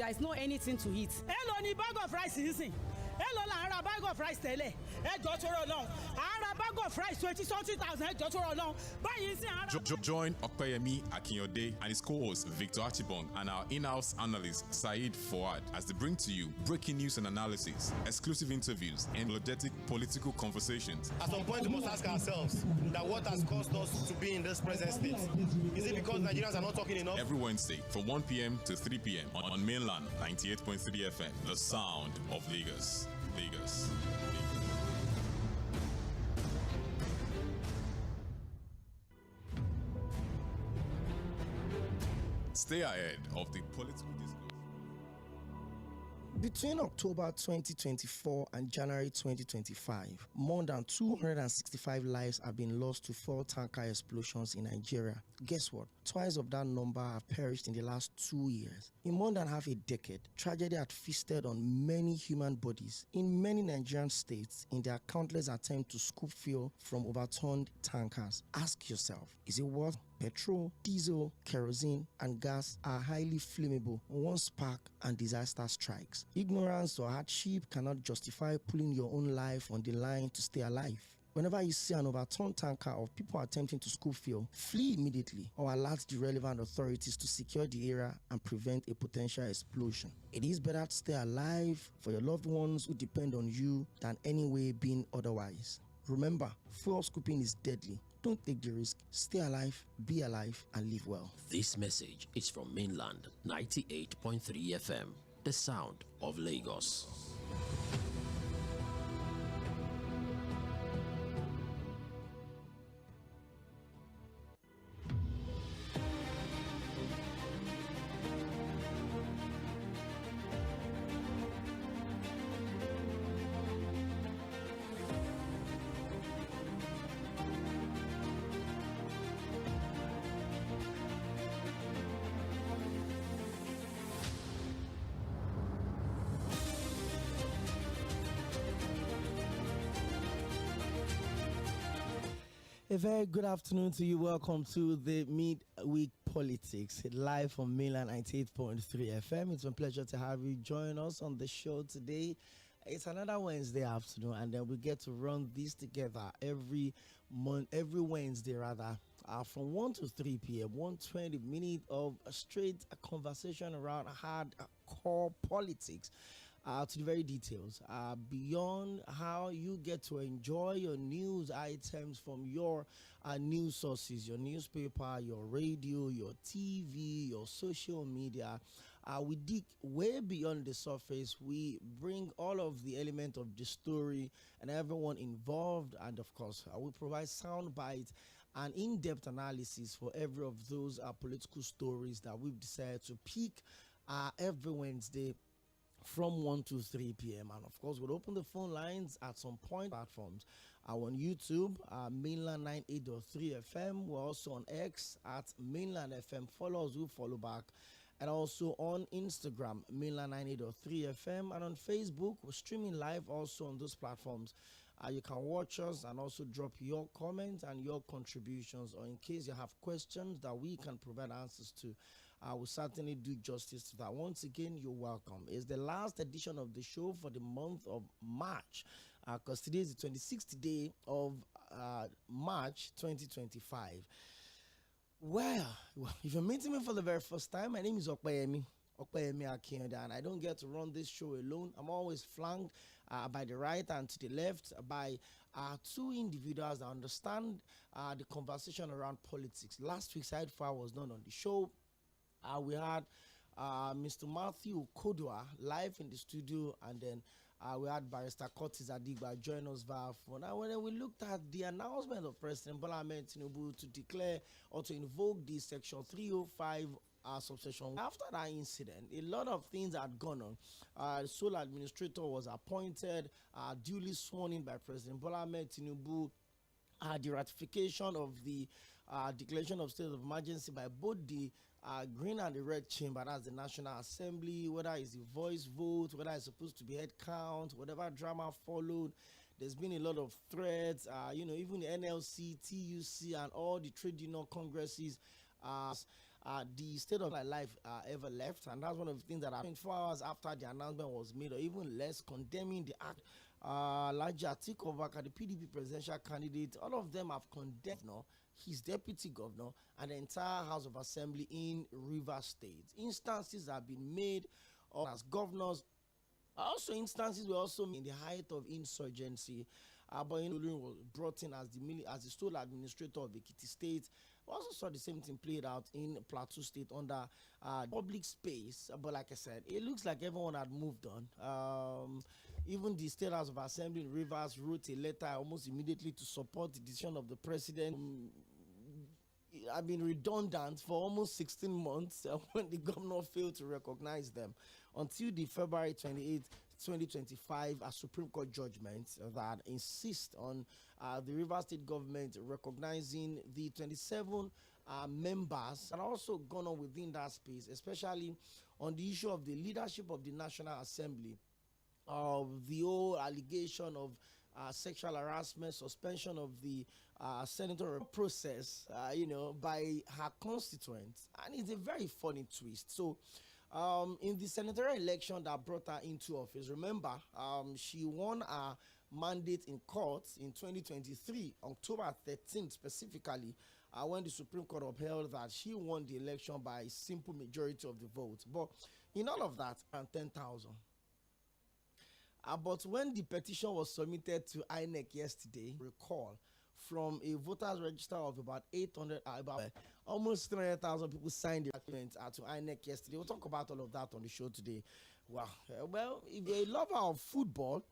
there is no anything to eat. Hello ni bag of rice nísìn. Hello la ra bag of rice tẹ́lẹ̀. Ẹ jọ̀ọ́ tó rọ̀ lọ́hùn. A ra bag of rice 20-something thousand. Ẹ jọ̀ọ́ tó rọ̀ lọ́hùn. Báyìí sí ara. Join Okoyemi Akinyode and his co-host Victor Achibong and our in-house analyst Saeed Fouad as they bring to you breaking news and analysis, exclusive interviews, and energetic political conversations. At some point, we must ask ourselves that what has caused us to be in this present state? Is it because Nigerians are not talking enough? Every Wednesday from 1 p.m. to 3 p.m. on mainland 98.3 FM, the sound of Lagos. Lagos. Stay ahead of the political discourse. Between October 2024 and January 2025, more than 265 lives have been lost to fuel tanker explosions in Nigeria. Guess what? Twice of that number have perished in the last 2 years. In more than half a decade, tragedy had feasted on many human bodies in many Nigerian states in their countless attempts to scoop fuel from overturned tankers. Ask yourself, is it worth petrol, diesel, kerosene, and gas are highly flammable. One spark and disaster strikes. Ignorance or hardship cannot justify pulling your own life on the line to stay alive. Whenever you see an overturned tanker or people attempting to scoop fuel, flee immediately or alert the relevant authorities to secure the area and prevent a potential explosion. It is better to stay alive for your loved ones who depend on you than any way being otherwise. Remember, fuel scooping is deadly. Don't take the risk. Stay alive, be alive, and live well. This message is from Mainland 98.3 FM, the sound of Lagos. A very good afternoon to you. Welcome to the Midweek Politics, live from Mainland 98.3 FM. It's a pleasure to have you join us on the show today. It's another Wednesday afternoon, and then we get to run this together every Wednesday from 1 to 3 p.m. 120 minutes of a straight conversation around hardcore politics. To the very details, beyond how you get to enjoy your news items from your news sources, your newspaper, your radio, your TV, your social media. We dig way beyond the surface. We bring all of the elements of the story and everyone involved, and of course, we provide sound bites and in-depth analysis for every of those political stories that we've decided to pick every Wednesday from 1 to 3 p.m. And of course, we'll open the phone lines at some point platforms. On YouTube, Mainland 98.3 FM. We're also on X at Mainland FM. Follow us, we'll follow back. And also on Instagram, Mainland 98.3 FM. And on Facebook, we're streaming live also on those platforms. You can watch us and also drop your comments and your contributions, or in case you have questions that we can provide answers to, we'll certainly do justice to that. Once again, you're welcome. It's the last edition of the show for the month of March, because today is the 26th day of March 2025. Well, if you're meeting me for the very first time, my name is Okoyemi Akinyode, and I don't get to run this show alone. I'm always flanked by the right and to the left by two individuals that understand the conversation around politics. Last week, Saeed Fouad was not on the show. We had Mr. Matthew Kodua live in the studio, and then we had Barrister Curtis Adigba join us via phone. And when we looked at the announcement of President Bola Ahmed Tinubu to declare or to invoke the Section 305 subsection, after that incident, a lot of things had gone on. The sole administrator was appointed, duly sworn in by President Bola Ahmed Tinubu. The ratification of the declaration of state of emergency by both the green and the red chamber, that's the National Assembly, whether it's the voice vote, whether it's supposed to be head count, whatever drama followed. There's been a lot of threats, even the NLC, TUC, and all the trade union congresses the state of life ever left, and that's one of the things that happened 4 hours after the announcement was made, or even less, condemning the act. Alhaji Atiku Abubakar, the PDP presidential candidate, all of them have condemned his deputy governor and the entire House of Assembly in Rivers State. Instances have been made as governors. Also, instances were also in the height of insurgency. But was brought in as the sole administrator of Ekiti State. We also saw the same thing played out in Plateau State under public space. But like I said, it looks like everyone had moved on. Even the State House of Assembly in Rivers wrote a letter almost immediately to support the decision of the president. I've been redundant for almost 16 months when the governor failed to recognize them until the February 28th, 2025 a Supreme Court judgment that insists on the Rivers State government recognizing the 27 members that are also gone on within that space, especially on the issue of the leadership of the National Assembly, of the whole allegation of sexual harassment, suspension of the senatorial process, by her constituents. And it's a very funny twist. So, in the senatorial election that brought her into office, remember, she won a mandate in court in 2023, October 13th specifically, when the Supreme Court upheld that she won the election by a simple majority of the votes. But in all of that, and 10,000. But when the petition was submitted to INEC yesterday, recall, from a voters register of about 800, about almost 300,000 people signed the document to INEC yesterday. We'll talk about all of that on the show today. Wow. Well, if you're a lover of football,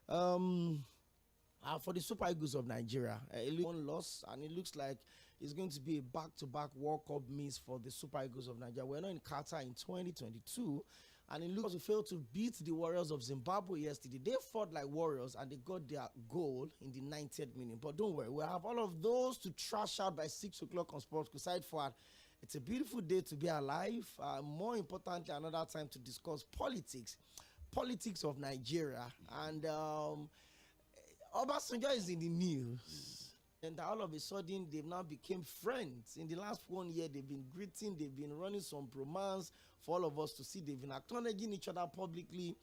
for the Super Eagles of Nigeria, one loss, and it looks like it's going to be a back-to-back World Cup miss for the Super Eagles of Nigeria. We're not in Qatar in 2022. And it looks like they failed to beat the Warriors of Zimbabwe yesterday. They fought like Warriors and they got their goal in the 90th minute. But don't worry, we'll have all of those to trash out by 6 o'clock on Sports Side Forward. It's a beautiful day to be alive. More importantly, another time to discuss politics of Nigeria. And Obasanjo is in the news. And all of a sudden, they've now become friends. In the last 1 year, they've been greeting, they've been running some bromance for all of us to see. They've been acknowledging each other publicly.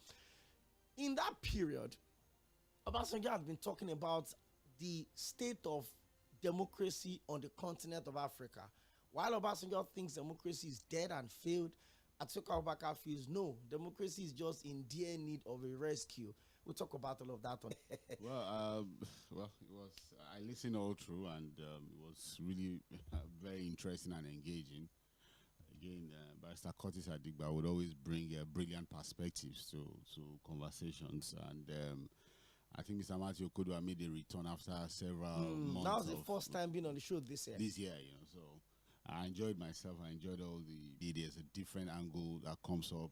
In that period, Obasanjo has been talking about the state of democracy on the continent of Africa. While Obasanjo thinks democracy is dead and failed, Atiku Abubakar feels no, democracy is just in dear need of a rescue. We'll talk about all of that. Well, it was. I listened all through, and it was really very interesting and engaging. Again, Barrister Curtis Adigba would always bring brilliant perspectives to conversations, and I think Mr. Matthew Okoudwa made a return after several months. That was the first time being on the show this year. So I enjoyed myself. I enjoyed all there's a different angle that comes up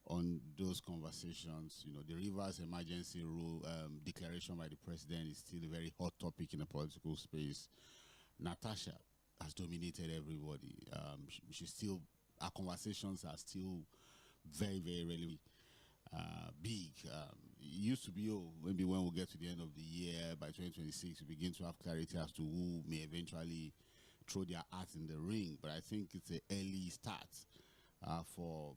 on those conversations. The Rivers emergency rule declaration by the president is still a very hot topic in the political space. Natasha has dominated everybody. She's still, our conversations are still very, very relevant. Big. It used to be, maybe when we get to the end of the year, by 2026, we begin to have clarity as to who may eventually throw their hat in the ring. But I think it's an early start for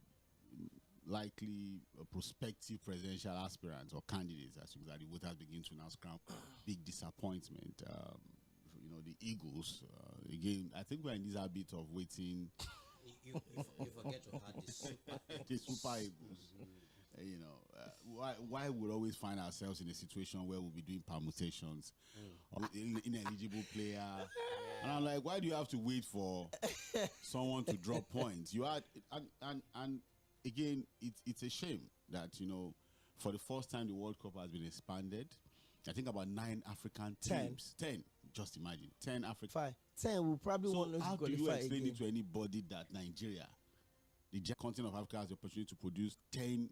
likely prospective presidential aspirants or candidates, as that the voters begin to now scramble. Big disappointment. The Eagles, again, I think we're in this habit of waiting. You forget to add the Super Eagles. Why would always find ourselves in a situation where we'll be doing permutations, ineligible player, and I'm like, why do you have to wait for someone to drop points? You are, and again, it's a shame that for the first time the World Cup has been expanded. I think about 9 African teams. 10. Just imagine 10 African. 5. 10 will probably want to qualify. How do you explain it to anybody that Nigeria, the continent of Africa, has the opportunity to produce 10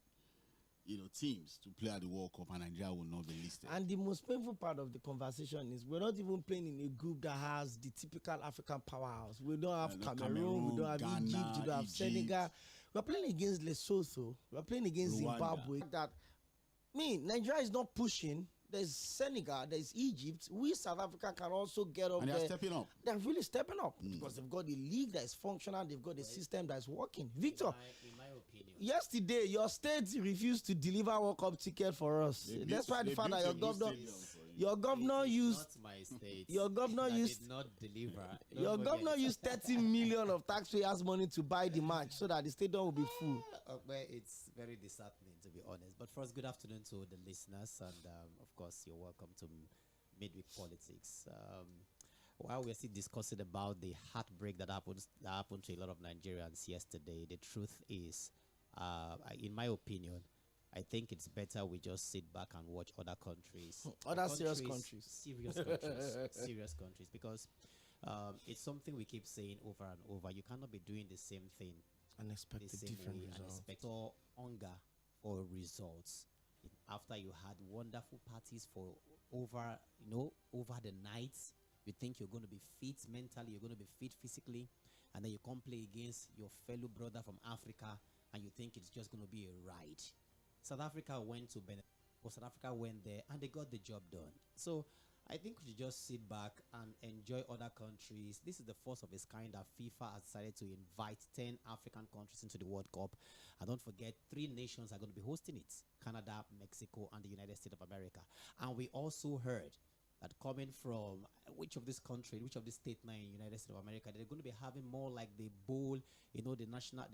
teams to play at the World Cup, and Nigeria will not be listed? And the most painful part of the conversation is we're not even playing in a group that has the typical African powerhouse. We don't have Cameroon, we don't have Ghana, Egypt, we don't have Senegal. We're playing against Lesotho. We're playing against Rwanda. Zimbabwe. Nigeria is not pushing there's Senegal, there's Egypt. We South Africa can also get up and there. they're stepping up. They're really stepping up because they've got a league that is functional. They've got a system that is working. Victor, in my opinion, yesterday your state refused to deliver World Cup ticket for us. That's why the fact that your governor used not my state. your governor used did not deliver. your governor used 30 million of taxpayers' money to buy the match so that the stadium will be full. Well, it's very disheartening, to be honest. But first, good afternoon to the listeners, and of course, you're welcome to Midweek Politics. While we're still discussing about the heartbreak that happened to a lot of Nigerians yesterday, the truth is, in my opinion, I think it's better we just sit back and watch other countries. Serious countries. Serious countries, because it's something we keep saying over and over. You cannot be doing the same thing. Unexpected different results. Unexpected hunger for results. After you had wonderful parties for over the nights, you think you're going to be fit mentally, you're going to be fit physically, and then you come play against your fellow brother from Africa, and you think it's just going to be a ride. South Africa went to Benin, but South Africa went there and they got the job done. So I think we should just sit back and enjoy other countries. This is the first of its kind that FIFA has decided to invite 10 African countries into the World Cup. And don't forget, 3 nations are going to be hosting it: Canada, Mexico, and the United States of America. And we also heard that coming from which of this state now in the United States of America, they're going to be having more like the bowl, the National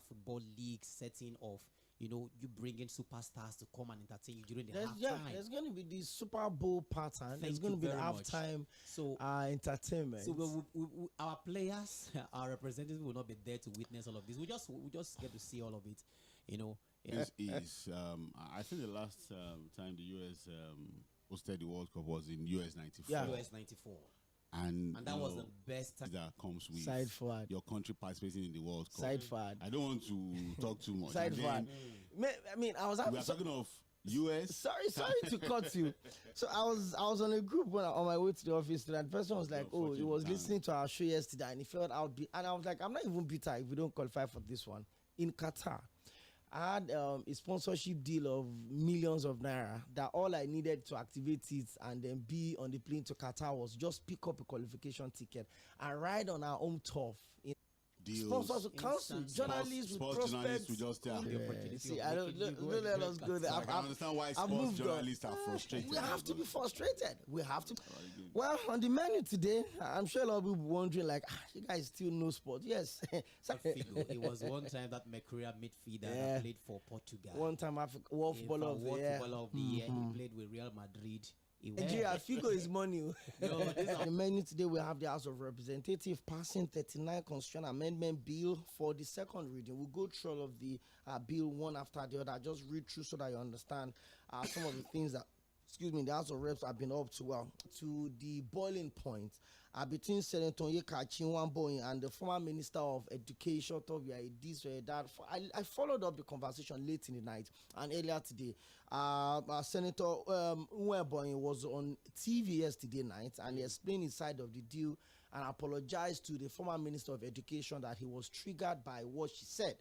Football League setting of, you bring in superstars to come and entertain you during the halftime. There's going to be this Super Bowl pattern. There's going to be the halftime entertainment. So our players, our representatives will not be there to witness all of this. We just get to see all of it, I think the last time the US hosted the World Cup was in US 94. Yeah. US 94. And that was the best time. That comes with side forward. Your country participating in the World Cup. Side forward. I don't want to talk too much. Side forward. I mean, I was we are talking of US. Sorry to cut you. So I was on a group on my way to the office today, and the person was like, he was listening to our show yesterday and he felt out and I was like, I'm not even bitter if we don't qualify for this one. In Qatar, I had a sponsorship deal of millions of naira that all I needed to activate it and then be on the plane to Qatar was just pick up a qualification ticket and ride on our own turf. Sponsors will counsel, journalists with prospects. Will just tell. See, I don't let us go there. I understand why sports journalists are frustrated. We have to be frustrated. We have to. Well, on the menu today, I'm sure a lot of people wondering, like, you guys still know sport. Yes. It was one time that Mɪᴅ midfielder that played for Portugal. One time World Footballer of the Year. He played with Real Madrid. Nigeria, Figo is money. The menu today, we have the House of Representatives passing 39 Constitutional Amendment Bill for the second reading. We'll go through all of the bill one after the other. Just read through so that you understand some of the things that, the House of Reps have been up to the boiling point between Senator Tᴏɪᴛᴛᴾᴏ and the former Minister of Education. I followed up the conversation late in the night and earlier today. Senator Mɪᴅ-ᴜᴇᴇ was on TV yesterday night and he explained his side of the deal and apologized to the former Minister of Education that he was triggered by what she said.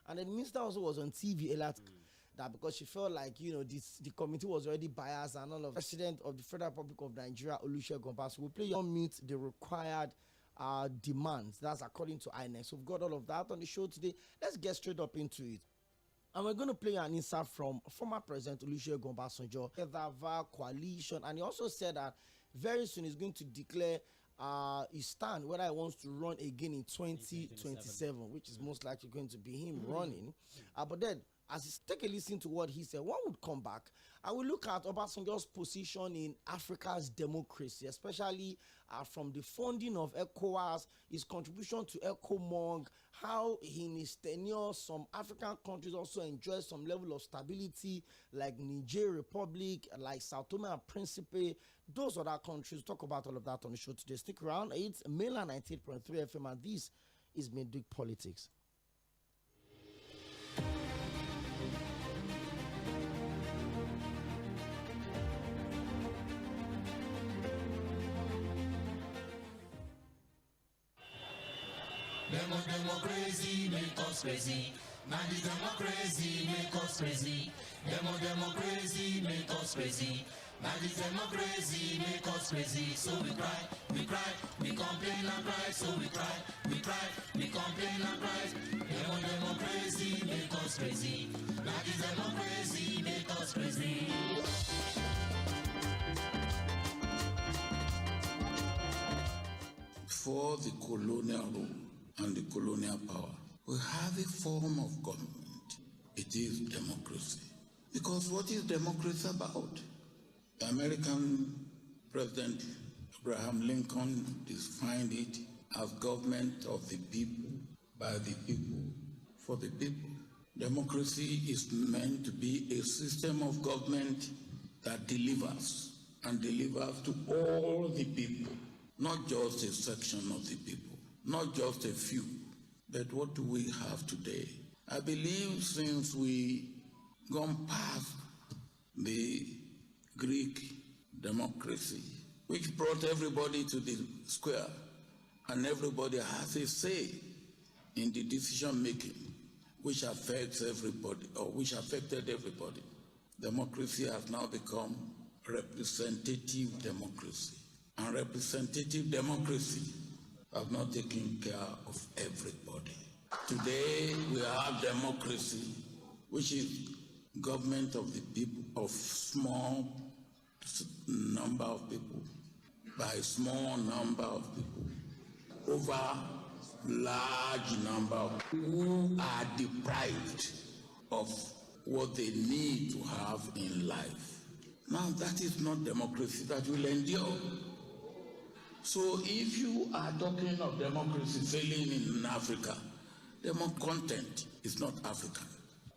And the minister also was on TV earlier that because she felt like, the committee was already biased and all of the President of the Federal Republic of Nigeria, Olusegun Obasanjo, will play on meet the required demands. That's according to INEC. So we've got all of that on the show today. Let's get straight up into it. And we're going to play an insert from former President Olusegun Obasanjo, the coalition. And he also said that very soon he's going to declare his stand whether he wants to run again in 2027, which is most likely going to be him running. But then, as you take a listen to what he said, one would come back and we look at Obasanjo's position in Africa's democracy, especially from the funding of ECOWAS, his contribution to ECOMOG, how in his tenure some African countries also enjoy some level of stability, like Niger Republic, like Sao Tome and Principe, those other countries. Talk about all of that on the show today. Stick around. It's Mainland 98.3 FM and this is Midweek Politics. Democracy make us crazy. Now the democracy make us crazy. Democracy make us crazy. Now this democracy make us crazy, so we cry, we complain and cry, so we cry, we complain and cry. Democracy make us crazy. Now this democracy make us crazy. Before the colonial rule and the colonial power, we have a form of government. It is democracy. Because what is democracy about? The American President Abraham Lincoln defined it as government of the people, by the people, for the people. Democracy is meant to be a system of government that delivers, and delivers to all the people, not just a section of the people, not just a few. But what do we have today? I believe since we gone past the Greek democracy, which brought everybody to the square, and everybody has a say in the decision making, which affects everybody, or which affected everybody. Democracy has now become representative democracy. And representative democracy has not taken care of everybody. Today we have democracy, which is government of the people, of small number of people, by small number of people, over large number of people who are deprived of what they need to have in life. Now that is not democracy that will endure. So if you are talking of democracy failing in Africa, content is not African.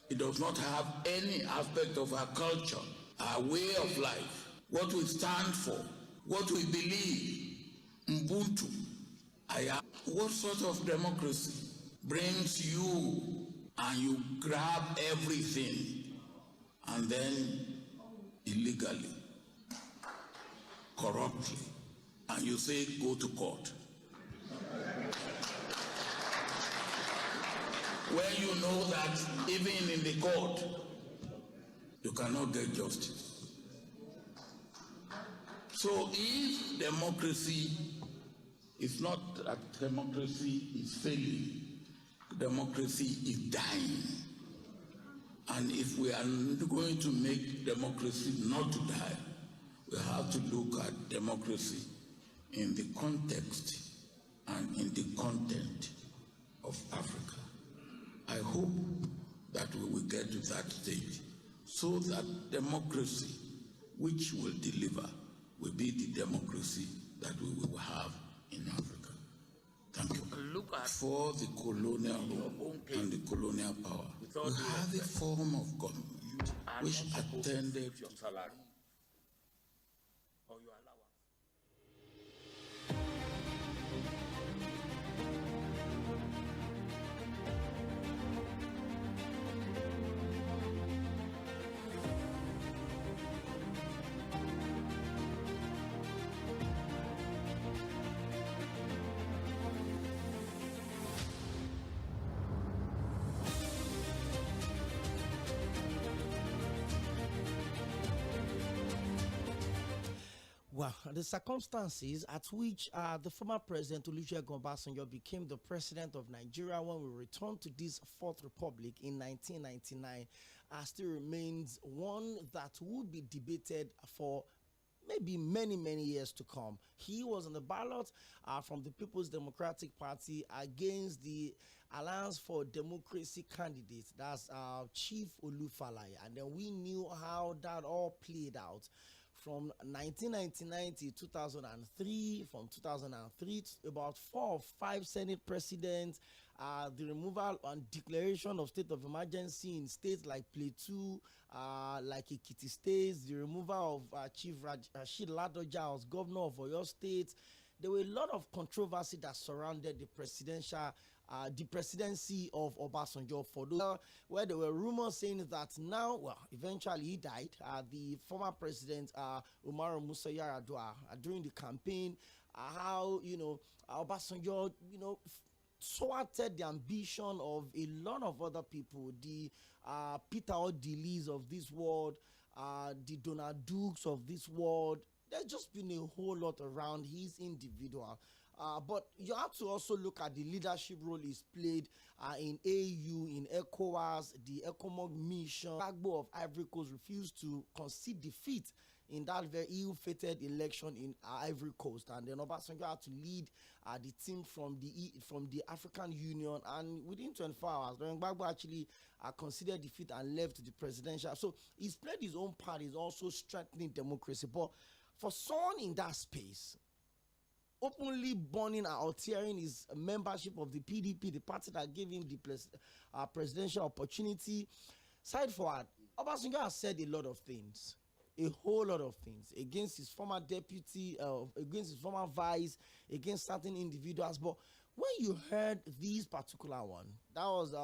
It does not have any aspect of our culture, our way of life, what we stand for, what we believe, Ubuntu. What sort of democracy brings you and you grab everything and then illegally, corruptly, and you say go to court? When you know that even in the court, you cannot get justice. So if democracy is not that democracy is failing, democracy is dying. And if we are going to make democracy not to die, we have to look at democracy in the context and in the content of Africa. I hope that we will get to that stage so that democracy which will deliver will be the democracy that we will have in Africa. Thank you. Look at for the colonial rule and the colonial power, we have a form of government which attended your salary or your allowance. Well, the circumstances at which the former president Olusegun Obasanjo became the president of Nigeria when we returned to this Fourth Republic in 1999 still remains one that would be debated for maybe many years to come. He was on the ballot from the People's Democratic Party against the Alliance for Democracy candidate, that's Chief Olufalaye, and then we knew how that all played out. From 1999 to 2003, from 2003 to about 4 or 5 Senate presidents, the removal and declaration of state of emergency in states like Plateau, like Ekiti State, the removal of Chief Rashid Ladoja as governor of Oyo State. There were a lot of controversy that surrounded the presidency of Obasanjo, for those where there were rumors saying that now, well, eventually he died. The former president Umaru Musa Yar'Adua during the campaign, how Obasanjo thwarted the ambition of a lot of other people, the Peter Odili's of this world, the Donald Dukes of this world. There's just been a whole lot around his individual. But you have to also look at the leadership role he's played in AU, in ECOWAS, the ECOMOG mission. Gbagbo of Ivory Coast refused to concede defeat in that very ill-fated election in Ivory Coast, and then Obasanjo had to lead the team from the African Union, and within 24 hours, Gbagbo actually conceded defeat and left the presidential. So he's played his own part. He's also strengthening democracy. But for someone in that space, openly burning or tearing his membership of the PDP, the party that gave him the presidential opportunity, side forward, Obasanjo has said a lot of things. A whole lot of things against his former deputy, against his former vice, against certain individuals. But when you heard this particular one, that was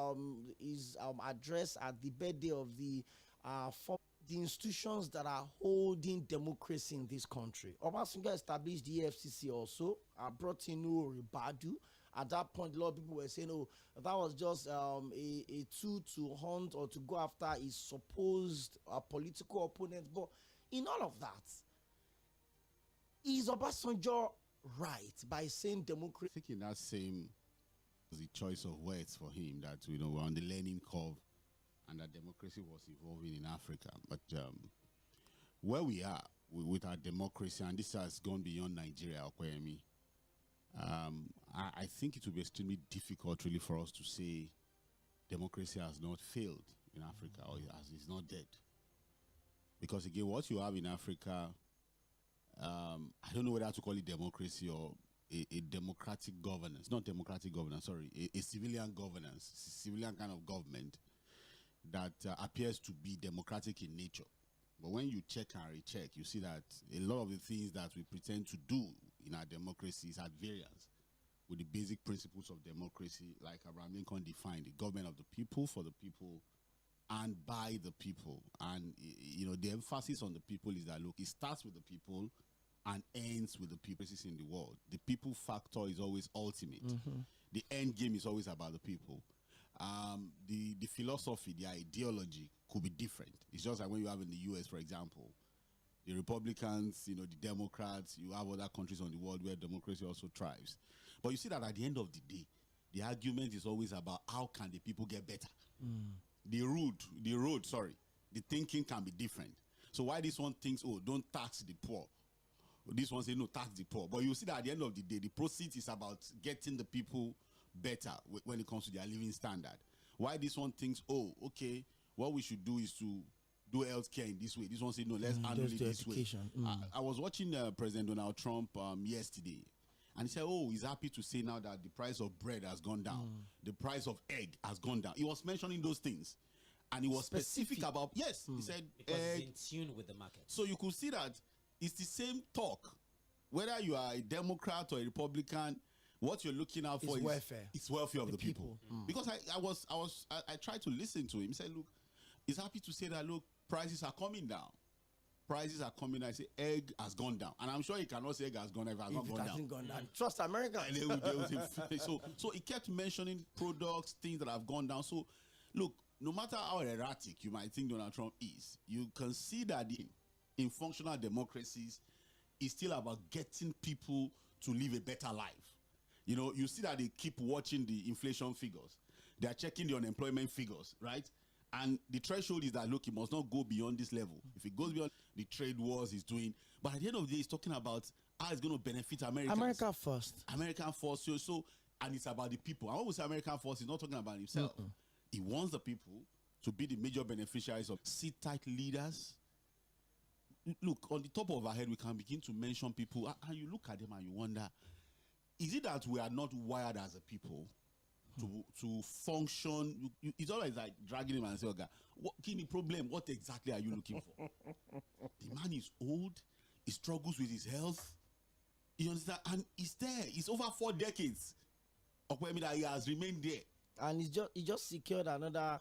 his address at the birthday of the institutions that are holding democracy in this country. Obasanjo established the FCC also, brought in Ribadu. At that point, a lot of people were saying, oh, that was just a tool to hunt or to go after his supposed political opponents. But in all of that, is Obasanjo right by saying democracy? I think in that same, the choice of words for him, that, we're on the learning curve and that democracy was evolving in Africa. But where we are with our democracy, and this has gone beyond Nigeria, Okoyemi, I think it will be extremely difficult really for us to say democracy has not failed in Africa or is not dead. Because again, what you have in Africa, I don't know whether to call it democracy or a democratic governance, not democratic governance, sorry, a civilian governance, civilian kind of government that appears to be democratic in nature. But when you check and recheck, you see that a lot of the things that we pretend to do in our democracy is at variance with the basic principles of democracy, like Abraham Lincoln defined: the government of the people, for the people, and by the people. And the emphasis on the people is that, look, it starts with the people and ends with the people in the world. The people factor is always ultimate. The end game is always about the people. The philosophy, the ideology could be different. It's just like when you have in the US, for example, the Republicans, the Democrats, you have other countries on the world where democracy also thrives. But you see that at the end of the day, the argument is always about how can the people get better. The thinking can be different. So why this one thinks, oh, don't tax the poor, this one say, no, tax the poor. But you see that at the end of the day, the proceeds is about getting the people better when it comes to their living standard. Why this one thinks, oh, okay, what we should do is to do healthcare in this way. This one say, no, let's handle it this way. I was watching President Donald Trump yesterday, and he said, oh, he's happy to say now that the price of bread has gone down. The price of egg has gone down. He was mentioning those things. And he was specific about, yes, he said, because it's in tune with the market. So you could see that it's the same talk. Whether you are a Democrat or a Republican, what you're looking out for is welfare. It's welfare of the people. Because I tried to listen to him. He said, look, he's happy to say that, look, prices are coming down. Prices are coming down. I say egg has gone down. And I'm sure he cannot say egg has gone down if it has not gone down. Trust America. So he kept mentioning products, things that have gone down. So look, no matter how erratic you might think Donald Trump is, you can see that in functional democracies, it's still about getting people to live a better life. You see that they keep watching the inflation figures. They are checking the unemployment figures, right? And the threshold is that, look, it must not go beyond this level. If it goes beyond, the trade wars is doing. But at the end of the day, he's talking about how it's going to benefit Americans. America first. American first. And it's about the people. And when we say American first, he's not talking about himself. He wants the people to be the major beneficiaries of sit-tight leaders. Look, on the top of our head, we can begin to mention people, and you look at them and you wonder, is it that we are not wired as a people to function? It's always like dragging him and saying, okay, give me problem. What exactly are you looking for? The man is old. He struggles with his health. You understand? And he's there. It's over 4 decades. He has remained there. And he just secured another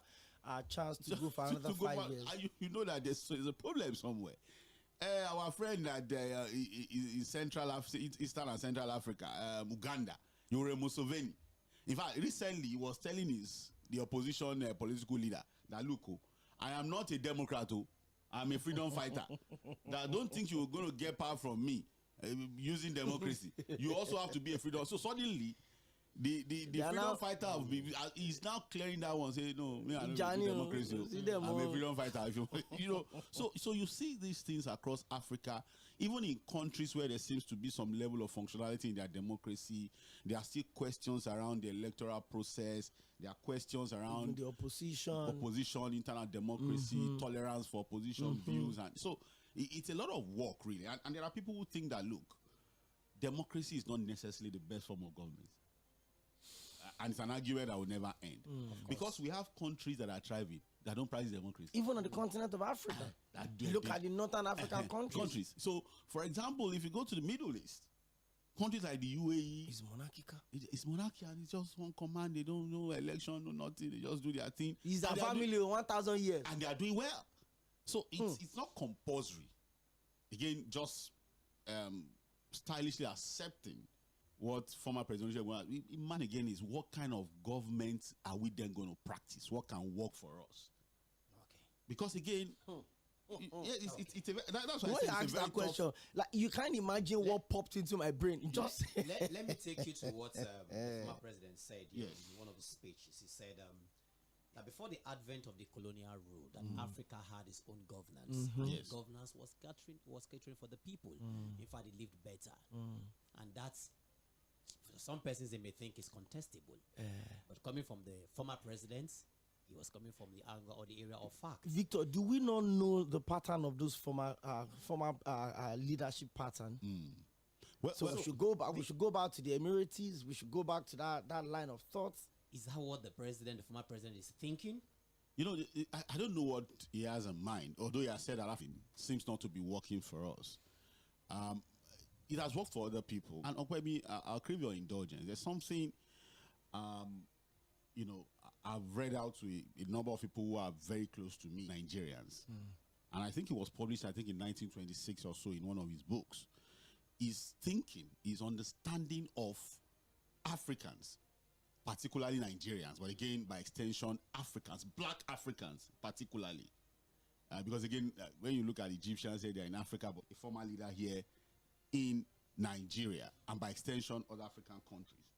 chance to go for another 5 years. You know that there's a problem somewhere. Our friend that in Eastern and Central Africa, Uganda, Yoweri Museveni, In fact, recently he was telling the opposition political leader that, look, I am not a Democrat, I'm a freedom fighter. That don't think you're going to get power from me using democracy. You also have to be a freedom. So suddenly, the freedom fighter is now clearing that one, saying, no, me, I don't do democracy. I'm a freedom fighter. So you see these things across Africa, even in countries where there seems to be some level of functionality in their democracy. There are still questions around the electoral process. There are questions around even the opposition, internal democracy, tolerance for opposition views, and so it's a lot of work, really. And there are people who think that, look, democracy is not necessarily the best form of government. And it's an argument that will never end. Because we have countries that are thriving that don't practice democracy. Even on the continent of Africa. Look at the Northern African countries. So, for example, if you go to the Middle East, countries like the UAE, it's monarchical. It's monarchy, and it's just one command. They don't know election, no nothing. They just do their thing. It's a family of 1,000 years. And they are doing well. So it's not compulsory. Again, just stylishly accepting what former President man again is, what kind of government are we then going to practice? What can work for us? Okay. Because again, that's why I asked that question. Like, you can't imagine what popped into my brain. Just let me take you to what the former president said in one of his speeches. He said that before the advent of the colonial rule, that Africa had its own governance. And the governance was catering for the people. In fact, it lived better. And that's, for some persons, they may think is contestable. But coming from the former presidents, he was coming from the angle or the area of fact. Victor, do we not know the pattern of those former leadership pattern? We should go back. We should go back to the Emirates. We should go back to that line of thoughts. Is that what the former president, is thinking? You know, I don't know what he has in mind. Although he has said that seems not to be working for us. It has worked for other people. And Okwemi, I'll crave your indulgence. There's something, you know, I've read out to a number of people who are very close to me, Nigerians. And I think it was published, in 1926 or so in one of his books. His thinking, his understanding of Africans, particularly Nigerians, but again, by extension, Africans, black Africans particularly. Because again, when you look at Egyptians, say they're in Africa, but a former leader here in Nigeria, and by extension, other African countries.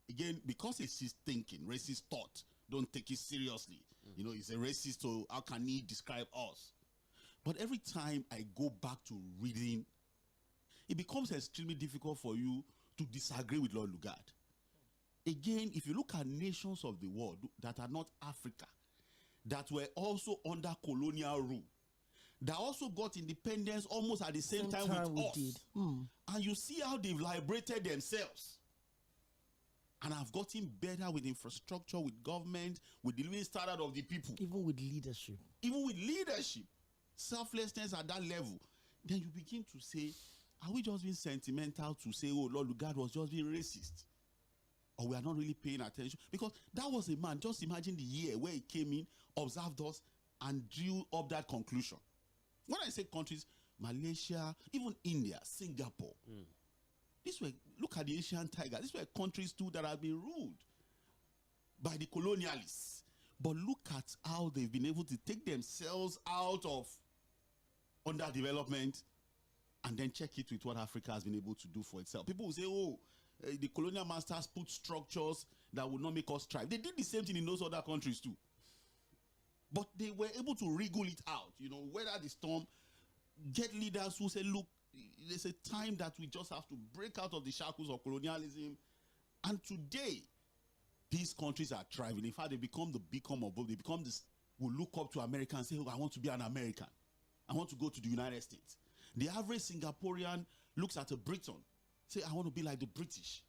Again, because it's his thinking, racist thought, don't take it seriously. You know, he's a racist, so how can he describe us? But every time I go back to reading, it becomes extremely difficult for you to disagree with Lord Lugard. Again, if you look at nations of the world that are not Africa, that were also under colonial rule, that also got independence almost at the same time with us. And you see how they've liberated themselves. And have gotten better with infrastructure, with government, with the living standard of the people. Even with leadership. Even with leadership. Selflessness at that level. Then you begin to say, are we just being sentimental to say, oh, Lord Lugard was just being racist? Or we are not really paying attention? Because that was a man, just imagine the year where he came in, observed us, and drew up that conclusion. When I say countries, Malaysia, even India, Singapore. This way, look at the Asian tiger. These were countries too that have been ruled by the colonialists. But look at how they've been able to take themselves out of underdevelopment and then check it with what Africa has been able to do for itself. People will say, oh, the colonial masters put structures that would not make us thrive. They did the same thing in those other countries too. But they were able to wriggle it out, you know, weather the storm, get leaders who say, look, there's a time that we just have to break out of the shackles of colonialism. And today, these countries are thriving. In fact, they become the beacon of both. They become this, will look up to America and say, oh, I want to be an American. I want to go to the United States. The average Singaporean looks at a Briton, say, I want to be like the British.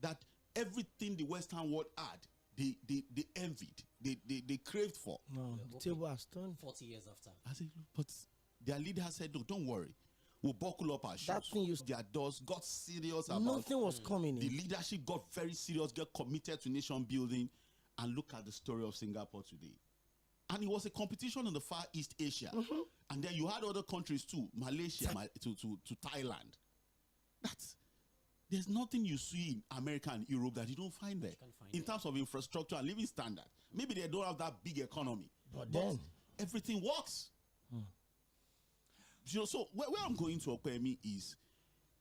That everything the Western world had, they envied, they craved for. No, the table has turned. 40 years after. I said, but their leader said, no, don't worry. We'll buckle up our shoes. That thing used their doors, got serious about nothing was coming in. The leadership got very serious, got committed to nation building, and look at the story of Singapore today. And it was a competition in the Far East Asia. And then you had other countries too, Malaysia to Thailand. There's nothing you see in America and Europe that you don't find there in terms of infrastructure and living standard. Maybe they don't have that big economy, but then everything works. You know, so where I'm going to Okwemi is,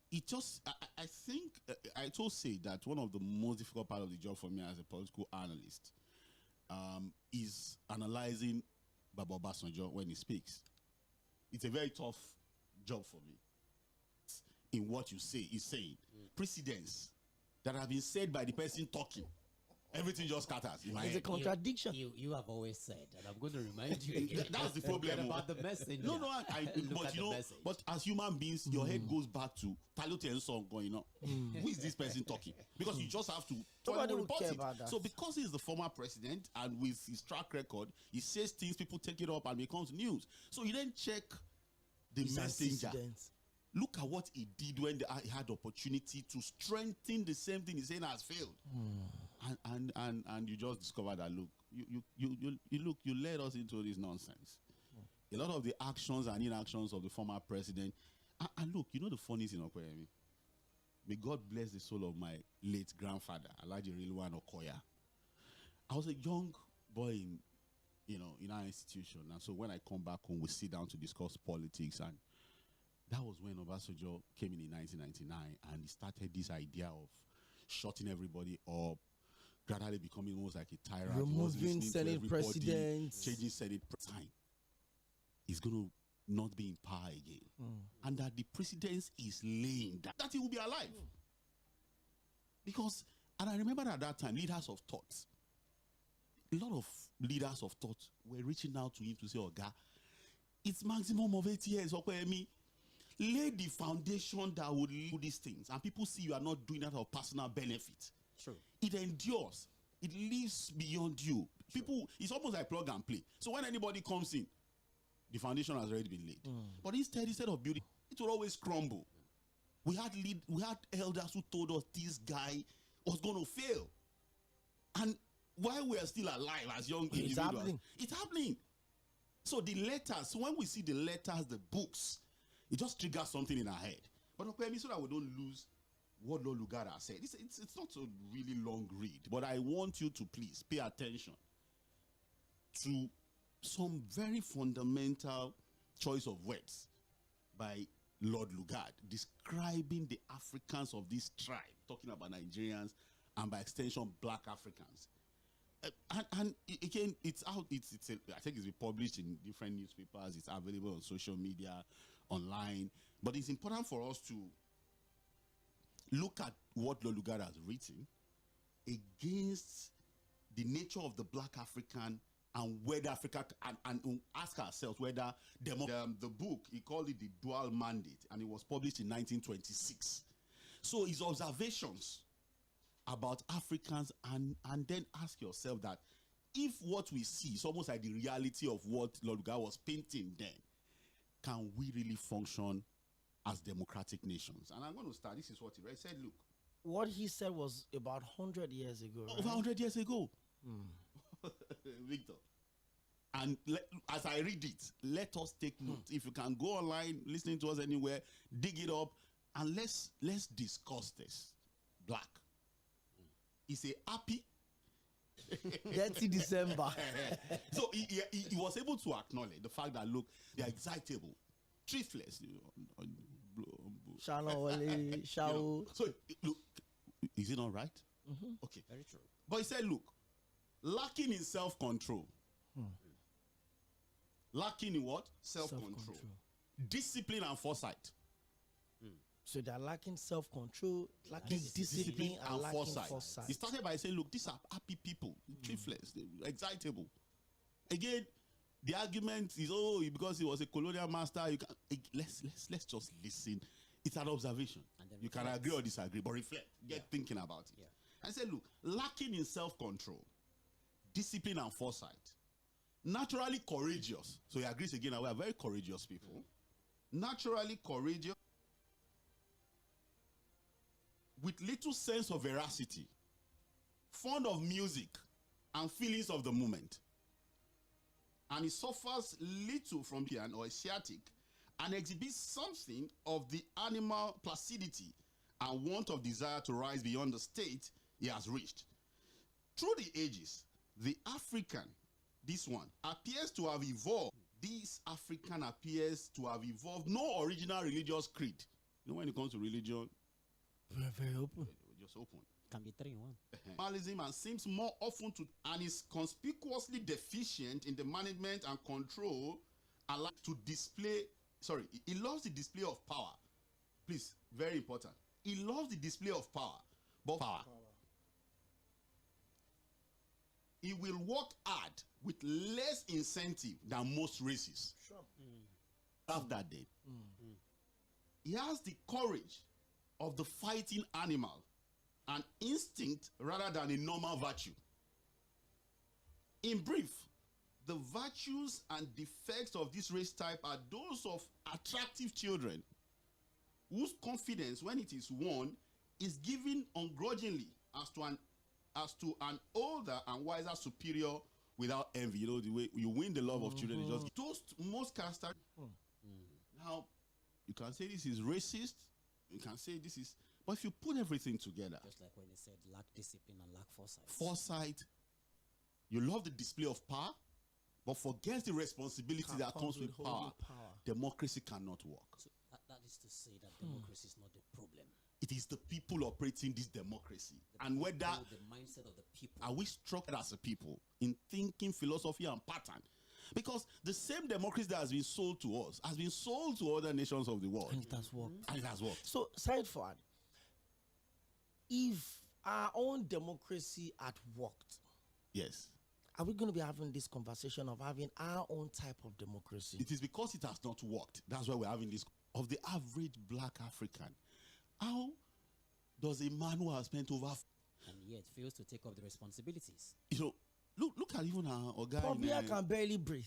it just, I think, I told say that one of the most difficult part of the job for me as a political analyst is analyzing Baba Obasanjo when he speaks. It's a very tough job for me. In what you say, is saying precedents that have been said by the person talking, everything just scatters in my head. It's a contradiction. You have always said, and I'm going to remind you again. That's the problem about the message. No, but you know, but as human beings, your head goes back to Talote song going on. Who is this person talking? Because you just have to report it. So because he's the former president and with his track record, he says things, people take it up and it becomes news. So you then check the messenger. Look at what he did when he had opportunity to strengthen the same thing he's saying has failed. And you just discover that, look, you led us into this nonsense. A lot of the actions and inactions of the former president. And look, you know the funny thing, Okwemi? May God bless the soul of my late grandfather, AʀᴄဃɪԲᴏ Okoya. I was a young boy in our institution. And so when I come back home, we sit down to discuss politics. And that was when Obasanjo came in 1999 and he started this idea of shutting everybody up, gradually becoming almost like a tyrant. Removing Senate presidents. Changing Senate time. He's going to not be in power again. And that the precedence is laying down, that he will be alive. Because, and I remember at that time, leaders of thought, a lot of leaders of thought were reaching out to him to say, Oga, it's maximum of 8 years, Okwemi. Lay the foundation that would lead these things, and people see you are not doing that of personal benefit. True. It endures. It lives beyond you. People, it's almost like plug and play. So when anybody comes in, the foundation has already been laid. But instead of building, it will always crumble. We had elders who told us this guy was going to fail, and while we are still alive as young individuals, it's happening. So the letters, when we see the letters, the books, it just triggers something in our head. But okay, so that we don't lose what Lord Lugard has said. It's not a really long read, but I want you to please pay attention to some very fundamental choice of words by Lord Lugard describing the Africans of this tribe, talking about Nigerians and by extension Black Africans. And again, it's out. I think it's been published in different newspapers. It's available on social media, online. But it's important for us to look at what Lord Lugard has written against the nature of the Black African and whether Africa and ask ourselves whether the book, he called it the Dual Mandate, and it was published in 1926. So his observations about Africans, and then ask yourself that if what we see is almost like the reality of what Lord Lugard was painting then, can we really function as democratic nations? And I'm going to start. This is what he read. He said, look. What he said was about 100 years ago. Right? Over 100 years ago. Victor. And as I read it, let us take note. If you can go online, listening to us anywhere, dig it up, and let's discuss this. Black. Is a happy 30 December. So he was able to acknowledge the fact that, look, they are excitable, thriftless. So look, is it not right? Okay. Very true. But he said, look, lacking in self-control. Lacking in what? Self-control. Discipline and foresight. So they're lacking self-control, lacking discipline and lacking foresight. He started by saying, look, these are happy people, thriftless, excitable. Again, the argument is, because he was a colonial master, you can let's just listen. It's an observation. You can agree or disagree, but reflect. Get thinking about it. I said, look, lacking in self-control, discipline and foresight, naturally courageous. So he agrees again that we are very courageous people. Naturally courageous, with little sense of veracity, fond of music and feelings of the moment. And he suffers little from pian or sciatic and exhibits something of the animal placidity and want of desire to rise beyond the state he has reached. Through the ages, the African, this one, appears to have evolved. This African appears to have evolved no original religious creed. You know, when it comes to religion, we're very open. Just open. Can be 3 in 1. Nationalism and seems more often to and is conspicuously deficient in the management and control and like to display. Sorry, he loves the display of power. Please, very important. He loves the display of power, but power. He will work hard with less incentive than most races. Sure. Have that day. He has the courage of the fighting animal, an instinct rather than a normal virtue. In brief, the virtues and defects of this race type are those of attractive children whose confidence, when it is won, is given ungrudgingly as to an older and wiser superior without envy. You know, the way you win the love of children is just those most character. Now, you can say this is racist, you can say this is, but if you put everything together, Just like when they said lack discipline and lack foresight. Foresight, you love the display of power, but forget the responsibility that comes with power. Democracy cannot work. So that is to say that democracy is not the problem. It is the people operating this democracy. And whether the mindset of the people. are we structured as a people in thinking, philosophy, and pattern? Because the same democracy that has been sold to us has been sold to other nations of the world. And it has worked. And it has worked. So, side forward, if our own democracy had worked, Yes. are we going to be having this conversation of having our own type of democracy? It is because it has not worked. That's why we're having this. Of the average black African, how does a man who has spent over, And yet fails to take up the responsibilities. you know, look at even our guy. Pobia can barely breathe.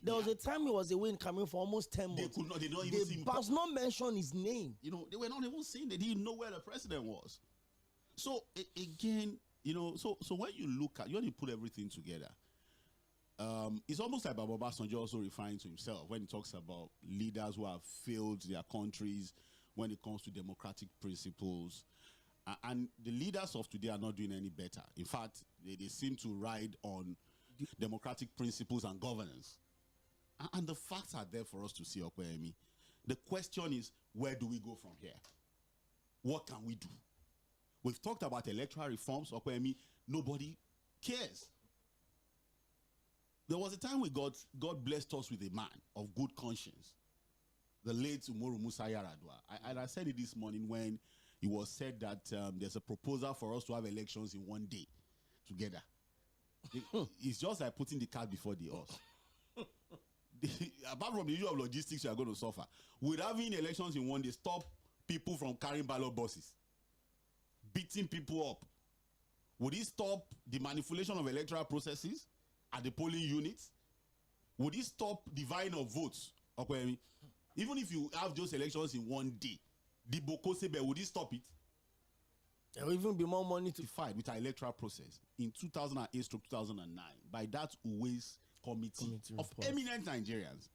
There was a time he was away in Cameroon for almost 10 months. They could not. They don't even see him. Does not mention his name. You know, they were not even saying. They didn't know where the president was. So again, you know, so when you look at, you want to put everything together. It's almost like Baba Obasanjo also referring to himself when he talks about leaders who have failed their countries when it comes to democratic principles. And the leaders of today are not doing any better. In fact, they seem to ride on democratic principles and governance. And the facts are there for us to see, Okwemi. The question is, where do we go from here? What can we do? We've talked about electoral reforms, Okwemi. Nobody cares. There was a time God blessed us with a man of good conscience, the late Mɪᴅ-ᴡᴇᴇᴜ Yaradua. And I said it this morning when it was said that there's a proposal for us to have elections in one day together. It's just like putting the cart before the horse. Apart from the issue of logistics you are going to suffer, with having elections in one day, stop people from carrying ballot boxes, beating people up. Would it stop the manipulation of electoral processes at the polling units? Would it stop the buying of votes? Okay, even if you have those elections in one day, the Bokosebe, would it stop it? There will even be more money to fight with our electoral process in 2008-2009 by that Uwais committee of eminent Nigerians.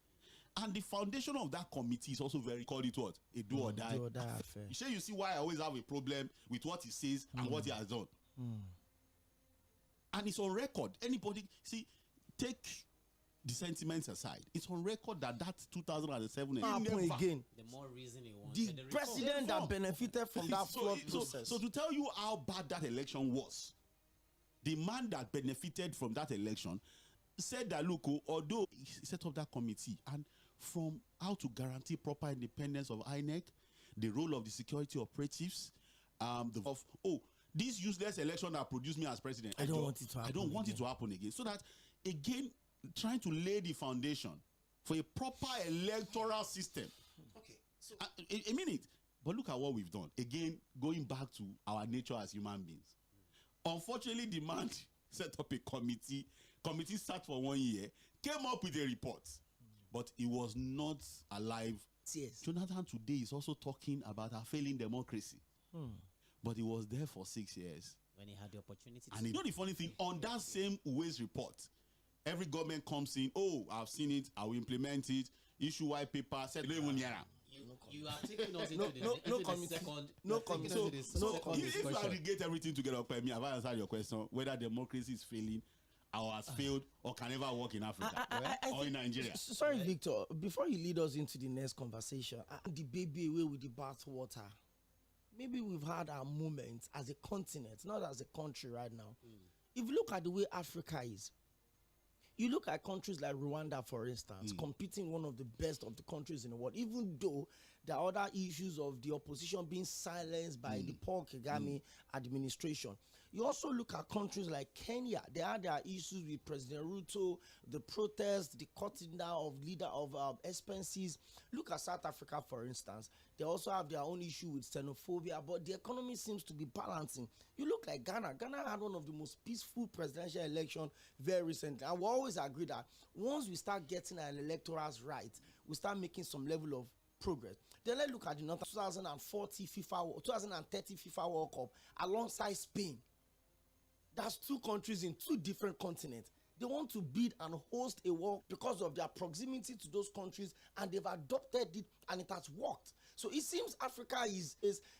And the foundation of that committee is also very, called it what? A do or die affair. You see why I always have a problem with what he says and what he has done. And it's on record. Anybody, see, take the sentiments aside. It's on record that 2007 again. The more reason he wants. The president that benefited from that flawed process. So to tell you how bad that election was, the man that benefited from that election said that, look, although he set up that committee, and from how to guarantee proper independence of INEC, the role of the security operatives, this useless election that produced me as president. I don't want it to happen again. So that, again, trying to lay the foundation for a proper electoral system. Okay. So a minute. But look at what we've done. Again, going back to our nature as human beings. Unfortunately, the man set up a committee. Committee sat for 1 year, came up with a report, but he was not alive. Yes. Jonathan today is also talking about our failing democracy. But he was there for 6 years. When he had the opportunity and you know the funny thing, on that same Uwais report, every government comes in, oh, I've seen it, I will implement it, issue white paper, said, You are taking us into the second. No comment. So if you aggregate everything together, have I answered your question whether democracy is failing or has failed or can never work in Africa or in Nigeria? Sorry, Victor. Before you lead us into the next conversation, the baby away with the bath water. Maybe we've had our moments as a continent, not as a country right now. If you look at the way Africa is, you look at countries like Rwanda, for instance, competing one of the best of the countries in the world, even though there are other issues of the opposition being silenced by the Paul Kagame administration. You also look at countries like Kenya. They had their issues with President Ruto, the protests, the cutting down of leader of expenses. Look at South Africa, for instance. They also have their own issue with xenophobia, but the economy seems to be balancing. You look like Ghana. Ghana had one of the most peaceful presidential elections very recently. And we always agree that once we start getting our electorals right, we start making some level of progress. Then let's look at the 2030 FIFA World Cup alongside Spain. That's two countries in two different continents. They want to bid and host a war because of their proximity to those countries, and they've adopted it, and it has worked. So it seems Africa is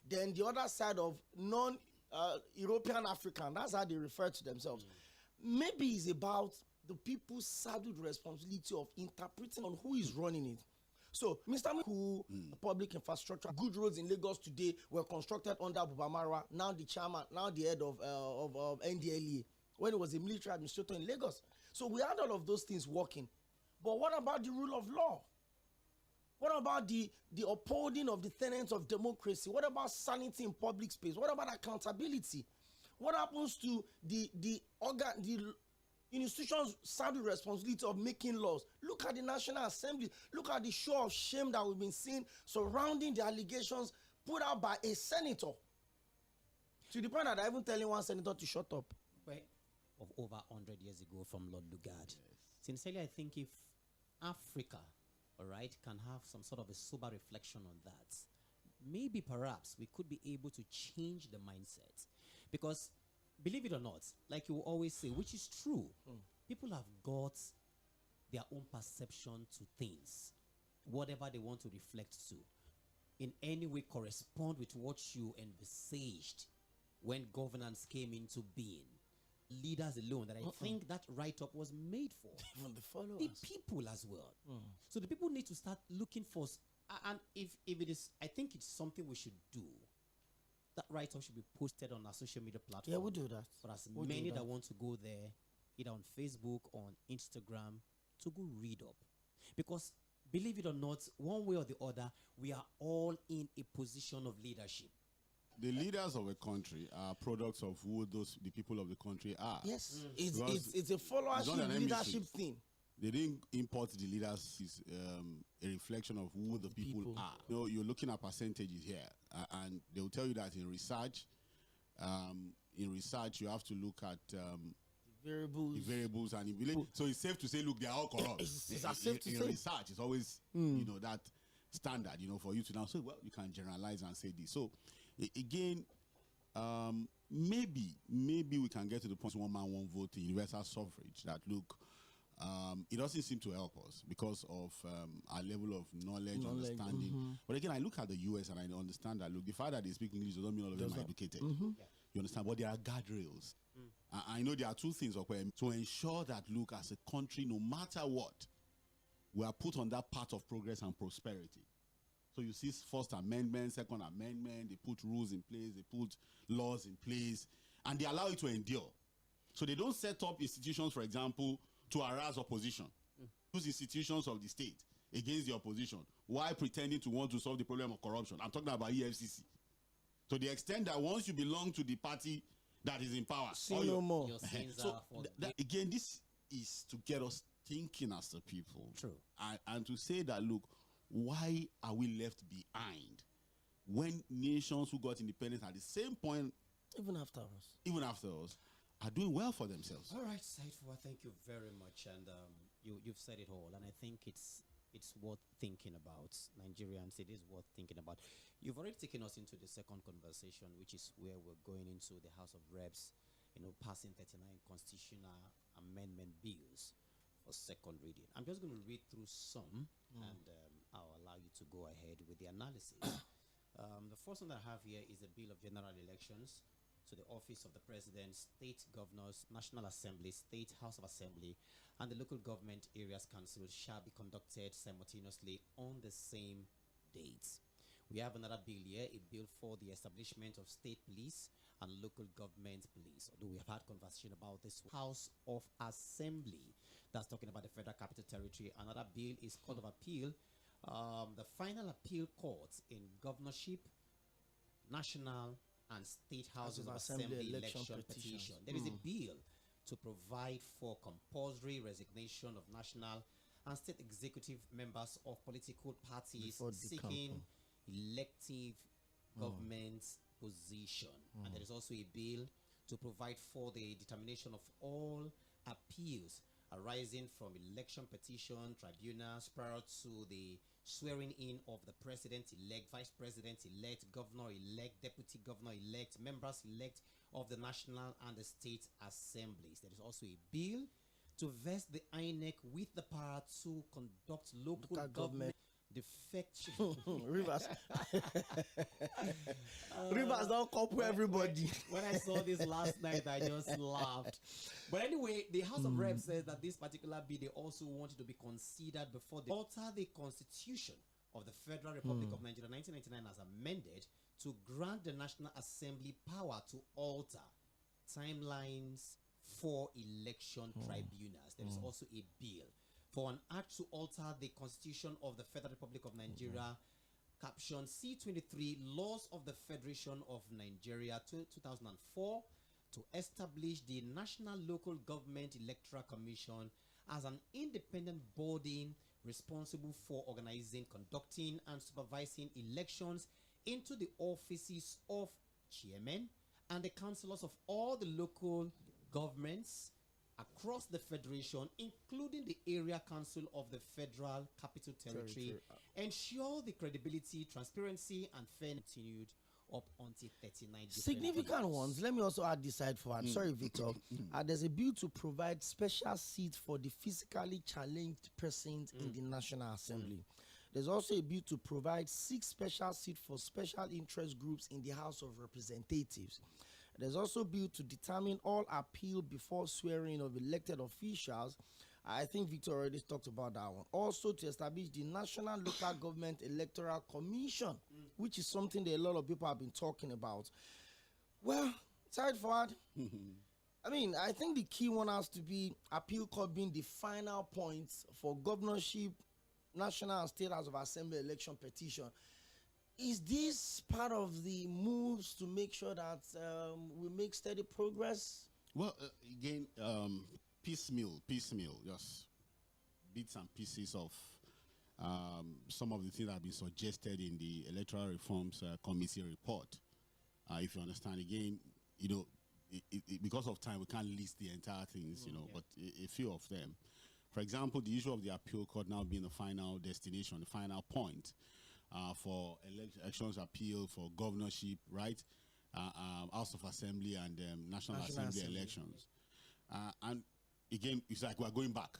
then the other side of non-European African. That's how they refer to themselves. Maybe it's about the people's saddled responsibility of interpreting on who is running it. So, Mr. Who public infrastructure, good roads in Lagos today were constructed under Bubamara, now the chairman, now the head of NDLEA, when it was a military administrator in Lagos. So we had all of those things working. But what about the rule of law? What about the upholding of the tenets of democracy? What about sanity in public space? What about accountability? What happens to the institutions' saddle responsibility of making laws? Look at the National Assembly. Look at the show of shame that we've been seeing surrounding the allegations put out by a senator. To the point that I even telling one senator to shut up. Of over 100 years ago from Lord Lugard. Sincerely, I think if Africa, all right, can have some sort of a sober reflection on that, maybe perhaps we could be able to change the mindset. Because believe it or not, like you always say, which is true, people have got their own perception to things, whatever they want to reflect to, in any way correspond with what you envisaged when governance came into being. Leaders alone, that I think that write-up was made for. Even the followers. The people as well. So the people need to start looking for, and if it is, I think it's something we should do. That write-up should be posted on our social media platform. Yeah, we'll do that. For as many that want to go there, either on Facebook, on Instagram, to go read up. Because believe it or not, one way or the other, we are all in a position of leadership. The leaders of a country are products of who the people of the country are. Yes, it's a followership leadership thing. They didn't import the leaders. It's a reflection of who the people are. You know, you're looking at percentages here, and they will tell you that in research, you have to look at variables, and so it's safe to say, look, they are all corrupt. It's safe to say. Research, it's always that standard, for you to now say, well, you can generalize and say this. So again, maybe we can get to the point one man, one vote, universal suffrage. That look, it doesn't seem to help us because of our level of knowledge, understanding. But again, I look at the US and I understand that, look, the fact that they speak English doesn't mean all of them are educated. You understand? But there are guardrails. I know there are two things to ensure that, look, as a country, no matter what, we are put on that path of progress and prosperity. So you see First Amendment, Second Amendment, they put rules in place, they put laws in place, and they allow it to endure. So they don't set up institutions, for example, to harass opposition. Use institutions of the state against the opposition while pretending to want to solve the problem of corruption. I'm talking about EFCC. To the extent that once you belong to the party that is in power, no more. So again, this is to get us thinking as a people. True. And to say that, look, why are we left behind when nations who got independence at the same point, even after us, are doing well for themselves? All right, Saifua, thank you very much, and you've said it all, and I think it's worth thinking about. Nigerians, it is worth thinking about. You've already taken us into the second conversation, which is where we're going into the House of Reps, passing 39 constitutional amendment bills for second reading. I'm just going to read through some, and I'll allow you to go ahead with the analysis. The first one that I have here is the Bill of General Elections to the office of the President, state governors, National Assembly, State House of Assembly, and the local government areas councils shall be conducted simultaneously on the same dates. We have another bill here, a bill for the establishment of state police and local government police. Although we have had conversation about this House of Assembly, that's talking about the Federal Capital Territory. Another bill is Court of Appeal, the final appeal courts in governorship, national and state houses of assembly election petition. There is a bill to provide for compulsory resignation of national and state executive members of political parties seeking elective government position. And there is also a bill to provide for the determination of all appeals arising from election petition tribunals prior to the swearing in of the president-elect, vice president-elect, governor-elect, deputy governor-elect, members-elect of the national and the state assemblies. There is also a bill to vest the INEC with the power to conduct local government defection. Rivers. Rivers don't couple everybody. When I saw this last night, I just laughed. But anyway, the House of Reps says that this particular bill, they also wanted to be considered before they alter the Constitution of the Federal Republic of Nigeria 1999 as amended to grant the National Assembly power to alter timelines for election tribunals. There is also a bill for an act to alter the Constitution of the Federal Republic of Nigeria, caption C23, Laws of the Federation of Nigeria 2004, to establish the National Local Government Electoral Commission as an independent body responsible for organizing, conducting, and supervising elections into the offices of chairmen and the councillors of all the local governments across the federation, including the area council of the Federal Capital Territory, ensure the credibility, transparency, and fair continued up until 39 significant ones. Let me also add this side forward. Sorry, Victor. There's a bill to provide special seats for the physically challenged persons in the National Assembly. There's also a bill to provide 6 special seats for special interest groups in the House of Representatives. There's also a bill to determine all appeal before swearing of elected officials. I think Victor already talked about that one. Also to establish the National Local Government Electoral Commission, which is something that a lot of people have been talking about. Well, side forward, I mean, I think the key one has to be appeal court being the final point for governorship, national and state House of Assembly election petition. Is this part of the moves to make sure that we make steady progress? Well, again, piecemeal, just bits and pieces of some of the things that have been suggested in the Electoral Reforms Committee report. If you understand, again, you know, because of time, we can't list the entire things, you know, but a few of them. For example, the issue of the appeal court now being the final destination, the final point for elections appeal, for governorship, right? House of Assembly and National Assembly elections. And again, it's like we're going back.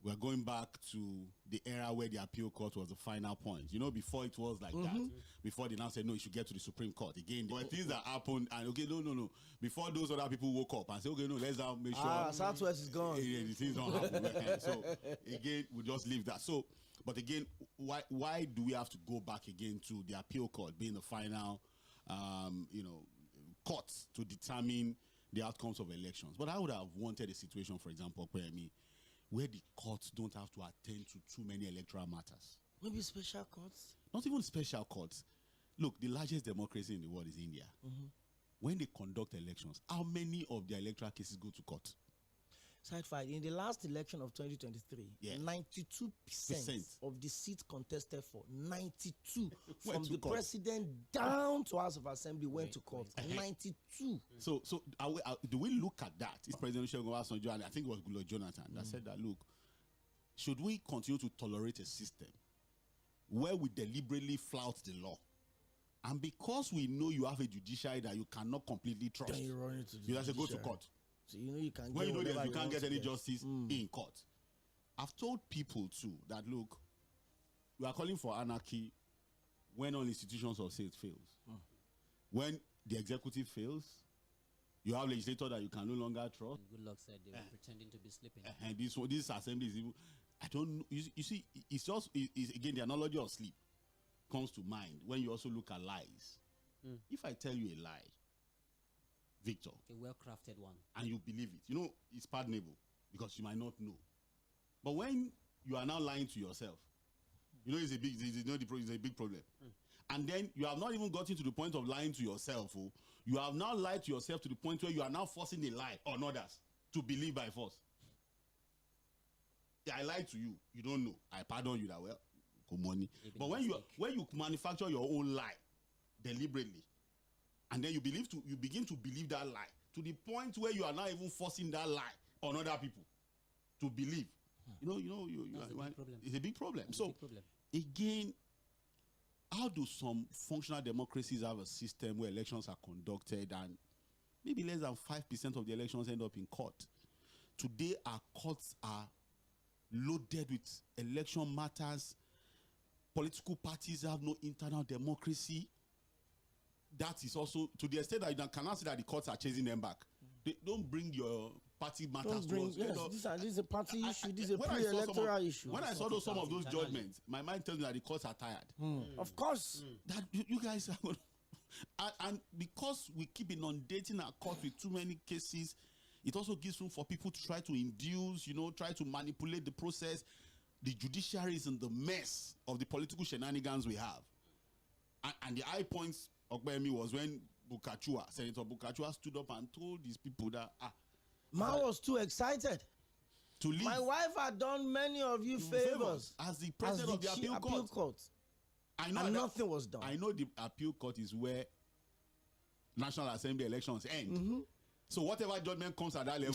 We're going back to the era where the appeal court was the final point. You know, before it was like that. Before they now said, no, you should get to the Supreme Court. Again, there were things that happened. And okay, no. Before those other people woke up and said, okay, no, let's now make sure. Southwest is gone. The things don't happen. So, again, we just leave that. So, but again, why do we have to go back again to the appeal court being the final, you know, court to determine the outcomes of elections? But I would have wanted a situation, for example, where the courts don't have to attend to too many electoral matters. Maybe special courts? Not even special courts. Look, the largest democracy in the world is India. When they conduct elections, how many of their electoral cases go to court? Side fight. In the last election of 2023, 92% of the seats contested for, 92 from the president down to House of Assembly went to court. 92. So do we look at that? It's President Olusegun, and I think it was Goodluck Jonathan that said that, look, should we continue to tolerate a system where we deliberately flout the law? And because we know you have a judiciary that you cannot completely trust, you have to go to court. So you know you can when you know that you can't get any justice in court. I've told people too that, look, we are calling for anarchy when all institutions of state fails. When the executive fails, you have legislators that you can no longer trust. And good luck said they were pretending to be sleeping. And this assembly is even, I don't know. You see, it's just again the analogy of sleep comes to mind when you also look at lies. If I tell you a lie, Victor, A well-crafted one. and you believe it, you know it's pardonable because you might not know. But when you are now lying to yourself, you know it's a big problem. And then you have not even gotten to the point of lying to yourself. Oh. You have now lied to yourself to the point where you are now forcing a lie on others to believe by force. I lied to you. You don't know. I pardon you that well. Good money. But when you manufacture your own lie deliberately, and then you begin to believe that lie to the point where you are now even forcing that lie on other people to believe. It's a big problem. So again, how do some functional democracies have a system where elections are conducted and maybe less than 5% of the elections end up in court? Today, our courts are loaded with election matters. Political parties have no internal democracy. That is also to the extent that you cannot say that the courts are chasing them back. They don't bring your party matters to us. Yes, this is a party issue. This is a pre-electoral issue. When I saw some of those judgments, my mind tells me that the courts are tired. Of course. That you guys are going to, and because we keep inundating our court with too many cases, it also gives room for people to try to induce, try to manipulate the process. The judiciary is in the mess of the political shenanigans we have. And the high points of me was when Senator Bukachua stood up and told these people that Man was too excited to leave. My wife had done many of you favors as the president of the appeal court. I know nothing was done. I know the appeal court is where National Assembly elections end. So whatever judgment comes at that level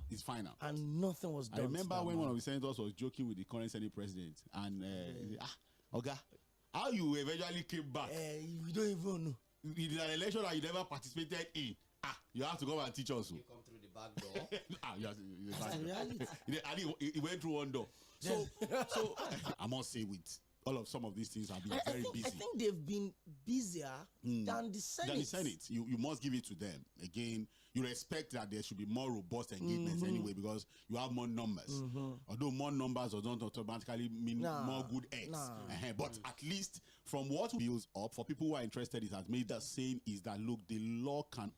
is final. And nothing was done. I remember when one of the senators was joking with the current Senate president and Oga, how you eventually came back? You don't even know. In an election that you never participated in, you have to come and teach us. You come through the back door. He went through one door. So I must say, with all of some of these things have been very busy. I think they've been busier than the Senate. You must give it to them. Again, you expect that there should be more robust engagements anyway because you have more numbers. Although more numbers don't automatically mean more good eggs. But at least from what builds up, for people who are interested, it has made that saying is that, look, the law can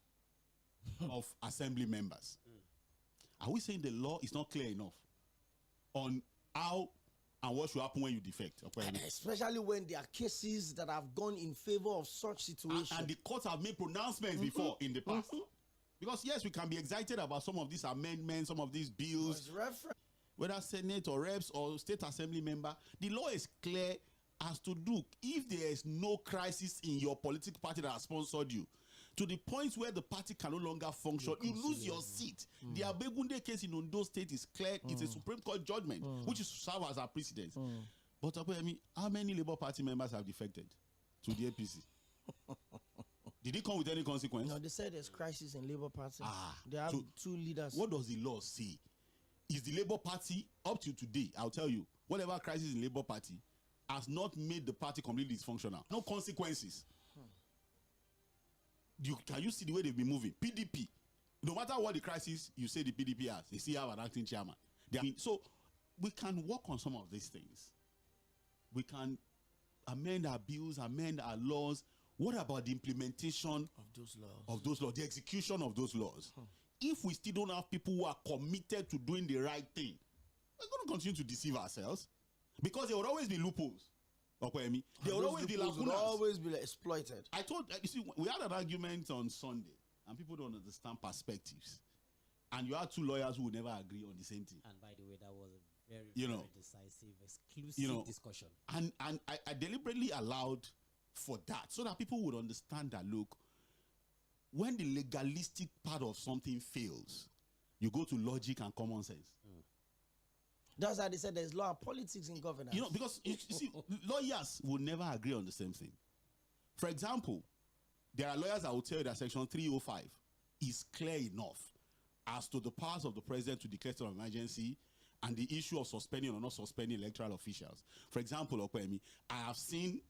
of assembly members. Are we saying the law is not clear enough on how and what should happen when you defect? Especially when there are cases that have gone in favor of such situations. And the courts have made pronouncements before in the past. Because yes, we can be excited about some of these amendments, some of these bills. Whether Senate or reps or state assembly member, the law is clear as to look, if there is no crisis in your political party that has sponsored you, to the point where the party can no longer function, you lose your seat. The Abegunde case in Ondo State is clear. It's a Supreme Court judgment, which is serve as our precedent. But how many Labour Party members have defected to the APC? Did it come with any consequence? No, they said there's crisis in Labour Party. They have two leaders. What does the law say? Is the Labour Party, up to today, I'll tell you, whatever crisis in Labour Party has not made the party completely dysfunctional. No consequences. Can you see the way they've been moving? PDP, no matter what the crisis you say the PDP has, they still have an acting chairman. So we can work on some of these things. We can amend our bills, amend our laws. What about the implementation of those laws, the execution of those laws? If we still don't have people who are committed to doing the right thing, we're going to continue to deceive ourselves because there will always be loopholes. There will always be lacunas. Will always be exploited. You see, we had an argument on Sunday, and people don't understand perspectives. And you had two lawyers who would never agree on the same thing. And by the way, that was a very decisive, exclusive discussion. And I deliberately allowed for that so that people would understand that, look, when the legalistic part of something fails, you go to logic and common sense. That's how they said there's law and politics in governance. Because you see, lawyers will never agree on the same thing. For example, there are lawyers that will tell you that Section 305 is clear enough as to the powers of the president to declare state of emergency and the issue of suspending or not suspending electoral officials. For example, Okwemi, I have seen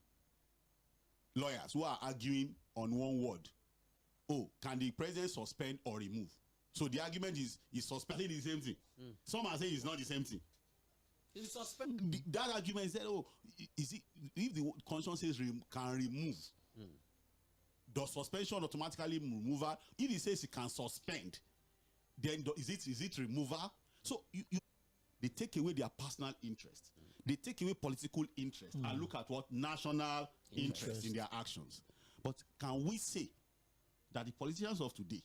lawyers who are arguing on one word. Oh, can the president suspend or remove? So the argument is suspending the same thing. Some are saying it's not the same thing. That argument said, oh, is it if the constitution says can remove, does suspension automatically removal? If it says it can suspend, then is it removal? So they take away their personal interest. They take away political interest and look at what national interest in their actions. But can we say that the politicians of today,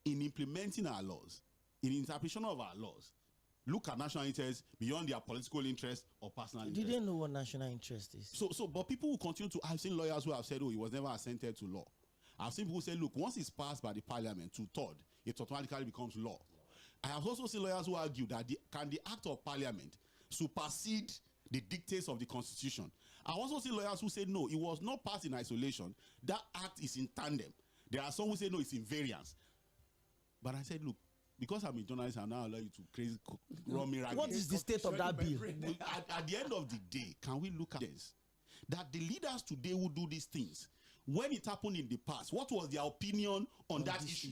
in implementing our laws, in interpretation of our laws, look at national interest beyond their political interest or personal interest? Didn't know what national interest is. But people will continue to. I've seen lawyers who have said, oh, it was never assented to law. I've seen people say, look, once it's passed by the parliament to third, it automatically becomes law. I have also seen lawyers who argue that can the act of parliament supersede the dictates of the constitution? I also see lawyers who say, no, it was not passed in isolation. That act is in tandem. There are some who say, no, it's in variance. But I said, look, because I'm a journalist, I now allow you to run me ragged. What is the state of that bill? At the end of the day, can we look at this? That the leaders today who do these things, when it happened in the past, what was their opinion on that issue?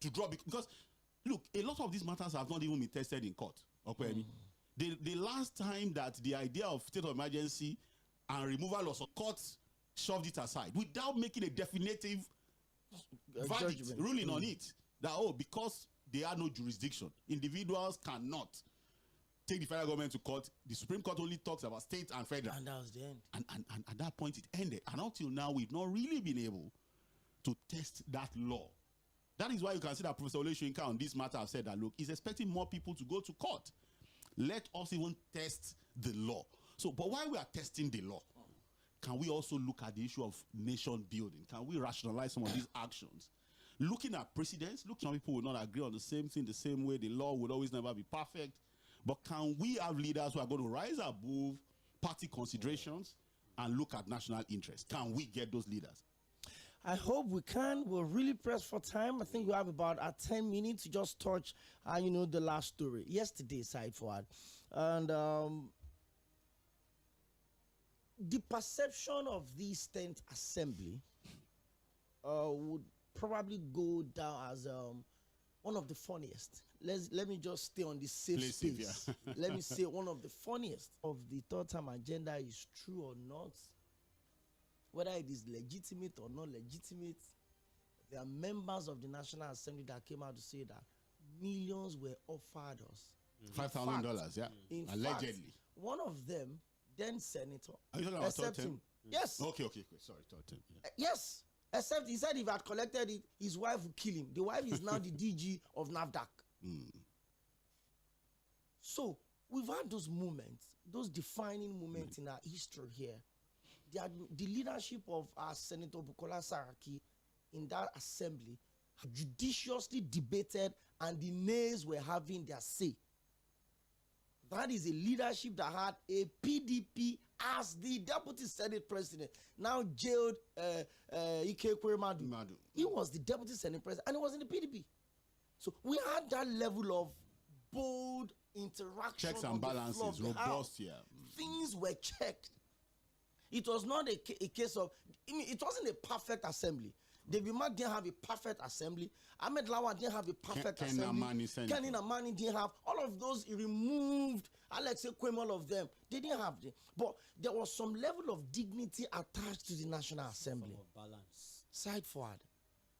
To draw, because look, a lot of these matters have not even been tested in court. Okay? The last time that the idea of state of emergency and removal of courts shoved it aside without making a definitive verdict, ruling on it, that because they have no jurisdiction, individuals cannot take the federal government to court. The Supreme Court only talks about state and federal, and that was the end. And at that point it ended. And until now, we've not really been able to test that law. That is why you can see that Professor Olayinka on this matter have said that, look, he's expecting more people to go to court. Let us even test the law. So, but while we are testing the law, can we also look at the issue of nation building? Can we rationalize some of these actions? Looking at precedents, some people will not agree on the same thing the same way. The law would always never be perfect. But can we have leaders who are going to rise above party considerations and look at national interest? Can we get those leaders? I hope we can. We're really pressed for time. I think we have about 10 minutes to just touch, the last story. Yesterday, side forward. And the perception of this 10th assembly would probably go down as one of the funniest. Let me just stay on the safe space. Yeah. Let me say one of the funniest of the third time agenda is true or not. Whether it is legitimate or not legitimate, there are members of the National Assembly that came out to say that millions were offered us. $5,000, yeah. Allegedly. Fact, one of them, then Senator, are you talking about accept him. Yes. Okay. Sorry, yeah. Yes. Except he said if he had collected it, his wife would kill him. The wife is now the DG of NAFDAC. So we've had those moments, those defining moments in our history here. The leadership of our Senator Bukola Saraki in that assembly judiciously debated, and the nays were having their say. That is a leadership that had a PDP as the deputy Senate president, now jailed Ikekwe Madu. He was the deputy Senate president, and he was in the PDP. So we had that level of bold interaction. Checks and balances, robust, yeah. Things were checked. It was not a case of, it wasn't a perfect assembly. David Mark didn't have a perfect assembly. Ahmed Lawan didn't have a perfect assembly. Kenny Namani didn't have. All of those, he removed. Alex Ekwem, all of them. They didn't have it. But there was some level of dignity attached to the National Assembly. Balance. Side forward.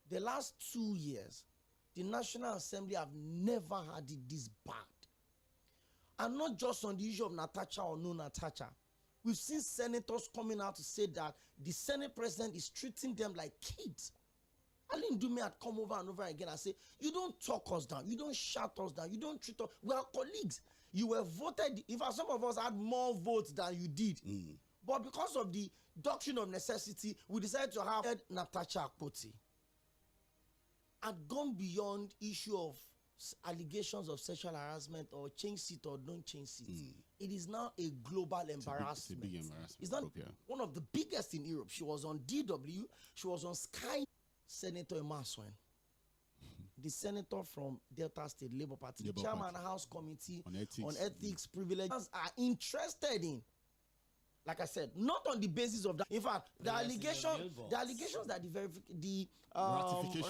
The last 2 years, the National Assembly have never had it this bad. And not just on the issue of Natacha or no Natacha. We've seen senators coming out to say that the Senate president is treating them like kids. Aline Dume had come over and over again and say, you don't talk us down, you don't shout us down, you don't treat us. We are colleagues. You were voted, in fact, some of us had more votes than you did. But because of the doctrine of necessity, we decided to have Natacha Akpoti. And gone beyond issue of allegations of sexual harassment or change seat or don't change seat. It is now a global embarrassment. It's a big embarrassment. It's not one of the biggest in Europe. She was on DW. She was on Sky. Senator Mɪᴅ-ᴜᴇᴇ the senator from Delta State Labour Party, Labour chairman Party. House Committee on ethics, privileges are interested in. Like I said, not on the basis of that. In fact, the allegations that the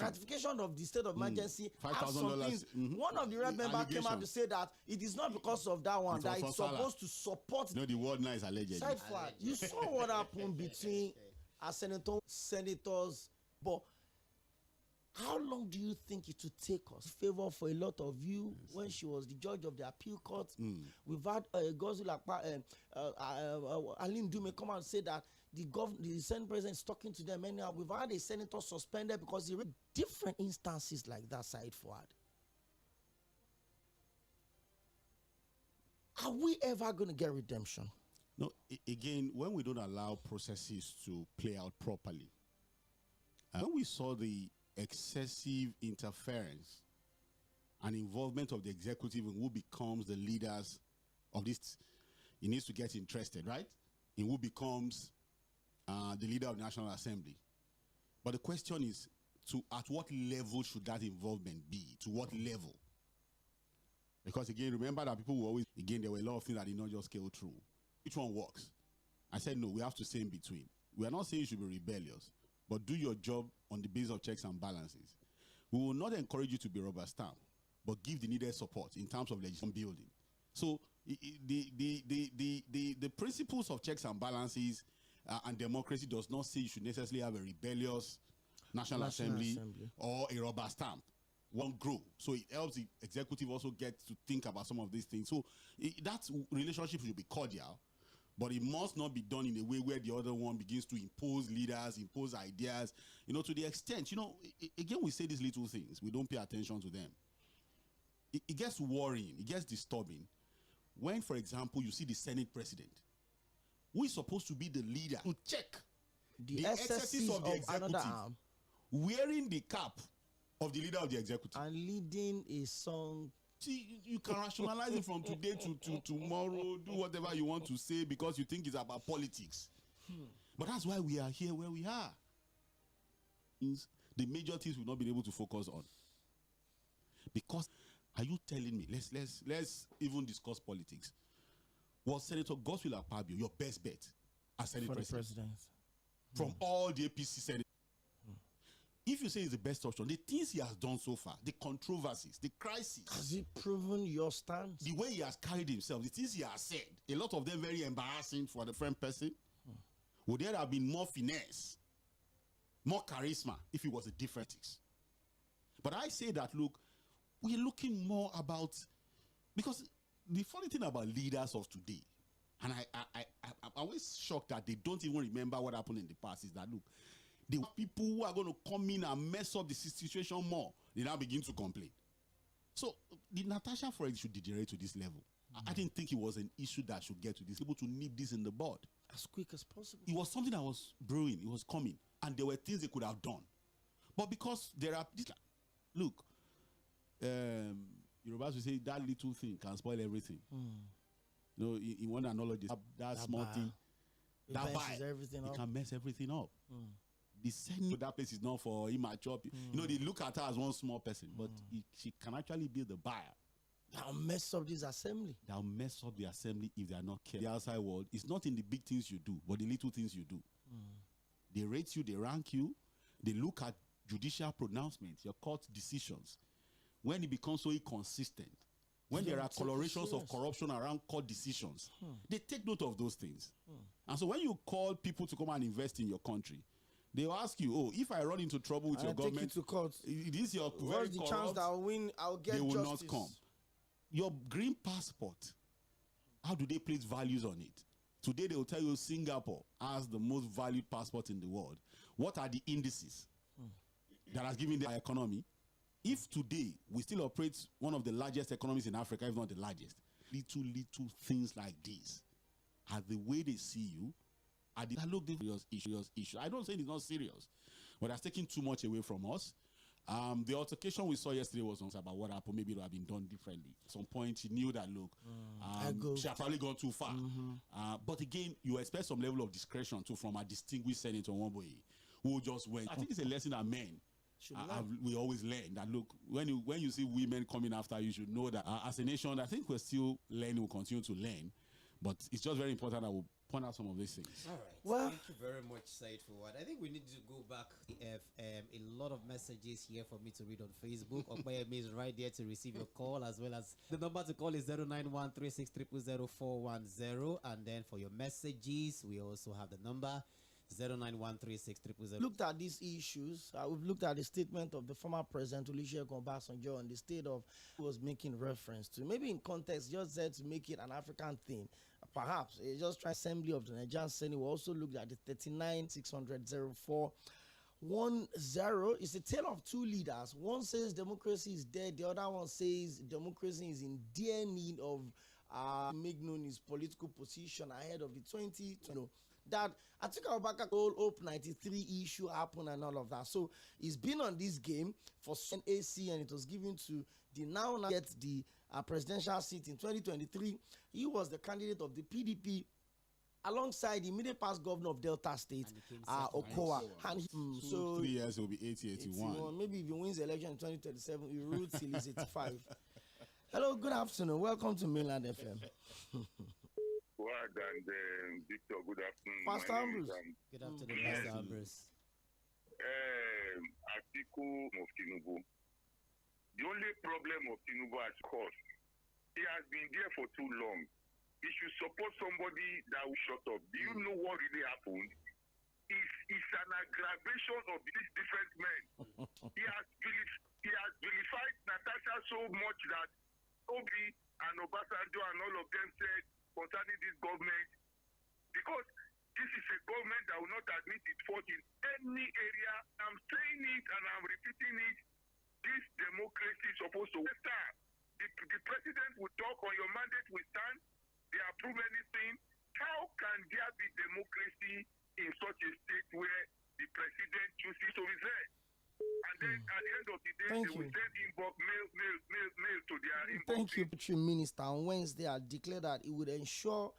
ratification of the state of emergency $5,000. One of the red members came out to say that it is not because of that one that it's supposed to support. No, the word now is alleged. Side flag. You saw what happened between our senators, but how long do you think it would take us? Favor for a lot of you when she was the judge of the appeal court. We've had 괏ᴜᴜᴜ Alim Dume come out and say that the Senate president is talking to them anyhow. We've had a senator suspended because he read different instances like that side forward. Are we ever going to get redemption? No, again, when we don't allow processes to play out properly, when we saw the excessive interference and involvement of the executive in who becomes the leaders of this, he needs to get interested, right? In who becomes the leader of the National Assembly. But the question is, at what level should that involvement be? To what level? Because again, remember that people will always, again, there were a lot of things that did not just scale through. Which one works? I said, no, we have to stay in between. We are not saying you should be rebellious, but do your job on the basis of checks and balances. We will not encourage you to be rubber stamp, but give the needed support in terms of legislation building. So the principles of checks and balances and democracy does not say you should necessarily have a rebellious National Assembly or a rubber stamp. Won't grow. So it helps the executive also get to think about some of these things. So that relationship should be cordial, but it must not be done in a way where the other one begins to impose leaders, impose ideas, to the extent, again, we say these little things. We don't pay attention to them. It gets worrying. It gets disturbing when, for example, you see the Senate president, who is supposed to be the leader, to check the excesses of the executive, wearing the cap of the leader of the executive. And leading a song. See, you can rationalize it from today to tomorrow, do whatever you want to say because you think it's about politics. But that's why we are here where we are. The major things we've not been able to focus on. Because, are you telling me, let's even discuss politics. Was Senator Godswill Akpabio your best bet as Senate president? From all the APC senators? If you say it's the best option, the things he has done so far, the controversies, the crisis. Has he proven your stance? The way he has carried himself, the things he has said, a lot of them very embarrassing for the friend person. Would there have been more finesse, more charisma if it was a different things? But I say that, look, we're looking more about, because the funny thing about leaders of today, and I'm always shocked that they don't even remember what happened in the past, is that, look, the people who are going to come in and mess up the situation more, they now begin to complain. So the Natasha Forex should degenerate to this level. I didn't think it was an issue that should get to this, able to nip this in the bud as quick as possible. It was something that was brewing, it was coming, and there were things they could have done. But because there are, look, Yorubas will say that little thing can spoil everything. In one analogy, that small thing, that it can mess everything up. The Senate, that place is not for immature people. They look at her as one small person, but she can actually be the buyer. That'll mess up this assembly. That'll mess up the assembly if they are not careful. The outside world is not in the big things you do, but the little things you do. They rate you, they rank you, they look at judicial pronouncements, your court decisions. When it becomes so inconsistent, when there are colorations of corruption around court decisions, they take note of those things. And so when you call people to come and invest in your country, they will ask you, oh, if I run into trouble with your government, to court. It is your What's the chance that I'll win? I'll get justice. They will not come. Your green passport, how do they place values on it? Today they will tell you Singapore has the most valued passport in the world. What are the indices that has given their economy? If today we still operate one of the largest economies in Africa, if not the largest, little things like this are the way they see you. I look at serious issue. I don't say it's not serious, but that's taking too much away from us. The altercation we saw yesterday was about what happened. Maybe it would have been done differently. At some point, he knew that, look, she had probably gone too far. But again, you expect some level of discretion too from a distinguished Senator Womboye, who just went. I think it's a lesson that men we always learn that, look, when you see women coming after you, should know that as a nation, I think we're still learning, we'll continue to learn. But it's just very important that we'll point out some of these things. All right. Well, thank you very much, Said, for what. I think we need to go back. A lot of messages here for me to read on Facebook. Okoyemi is right there to receive your call, as well as the number to call is 09136000410. And then for your messages, we also have the number 0913600. Looked at these issues. We've looked at the statement of the former president Olusegun Obasanjo on the state of was making reference to. Maybe in context, just said to make it an African thing. Perhaps it's just try assembly of the Nigerian Senate. We also looked at the 39,600,0410. It's a tale of two leaders. One says democracy is dead. The other one says democracy is in dear need of make known his political position ahead of the 2020. That Atiku Abubakar Hope 93 issue happened and all of that. So he's been on this game for NAC, and it was given to the now get the presidential seat in 2023. He was the candidate of the PDP alongside the immediate past governor of Delta State, Okowa. And so 3 years, it will be 81. Maybe if he wins the election in 2027, he will till he's 85. Hello, good afternoon. Welcome to Mainland FM. And Victor, good afternoon. Pastor Ambrose. Good afternoon, Pastor Ambrose. Atiku of Tinubu. The only problem of Tinubu has caused, he has been there for too long. He should support somebody that will shut up. Do you know what really happened? It's an aggravation of these different men. He has vilified Natasha so much that Obi and Obasanjo and all of them said concerning this government, because this is a government that will not admit its fault in any area. I'm saying it and I'm repeating it. This democracy is supposed to start. The president will talk, on your mandate will stand. They approve anything. How can there be democracy in such a state where the president chooses to resign? And then at the end of the day, they will send inbox mail to their inbox. Thank you, Minister. On Wednesday, I declared that it would ensure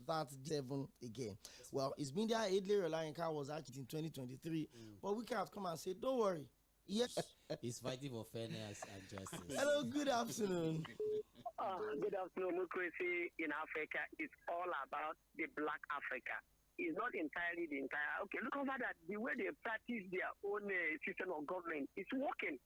that 7 again. Well, it's been there. Adley Olayenka was actually in 2023, but we can't come and say, don't worry. Yes, he's fighting for fairness and justice. Hello, good afternoon. Good afternoon. Democracy in Africa is all about the Black Africa. It's not entirely the entire. Okay, look over that. The way they practice their own system of government is working.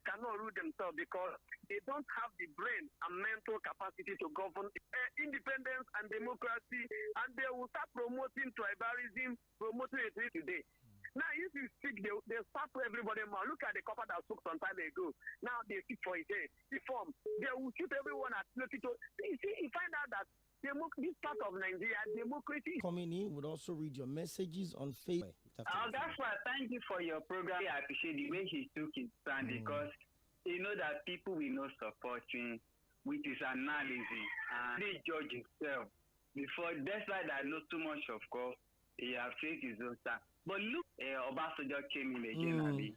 Cannot rule themselves because they don't have the brain and mental capacity to govern independence and democracy, and they will start promoting tribalism, promoting it today. Now, if you speak, they start to everybody more. Look at the copper that took some time ago. Now they speak for it. The form. They will shoot everyone at Lotito. You see, you find out that this part of Nigeria, democracy. Coming in, would also read your messages on Facebook. That's why thank you for your program. I appreciate the way he took his stand because you know that people will not support him with his analysis and they judge himself before. That's why I know too much of God. He has faced his own stand. But look, Obasanjo came in again, Abi.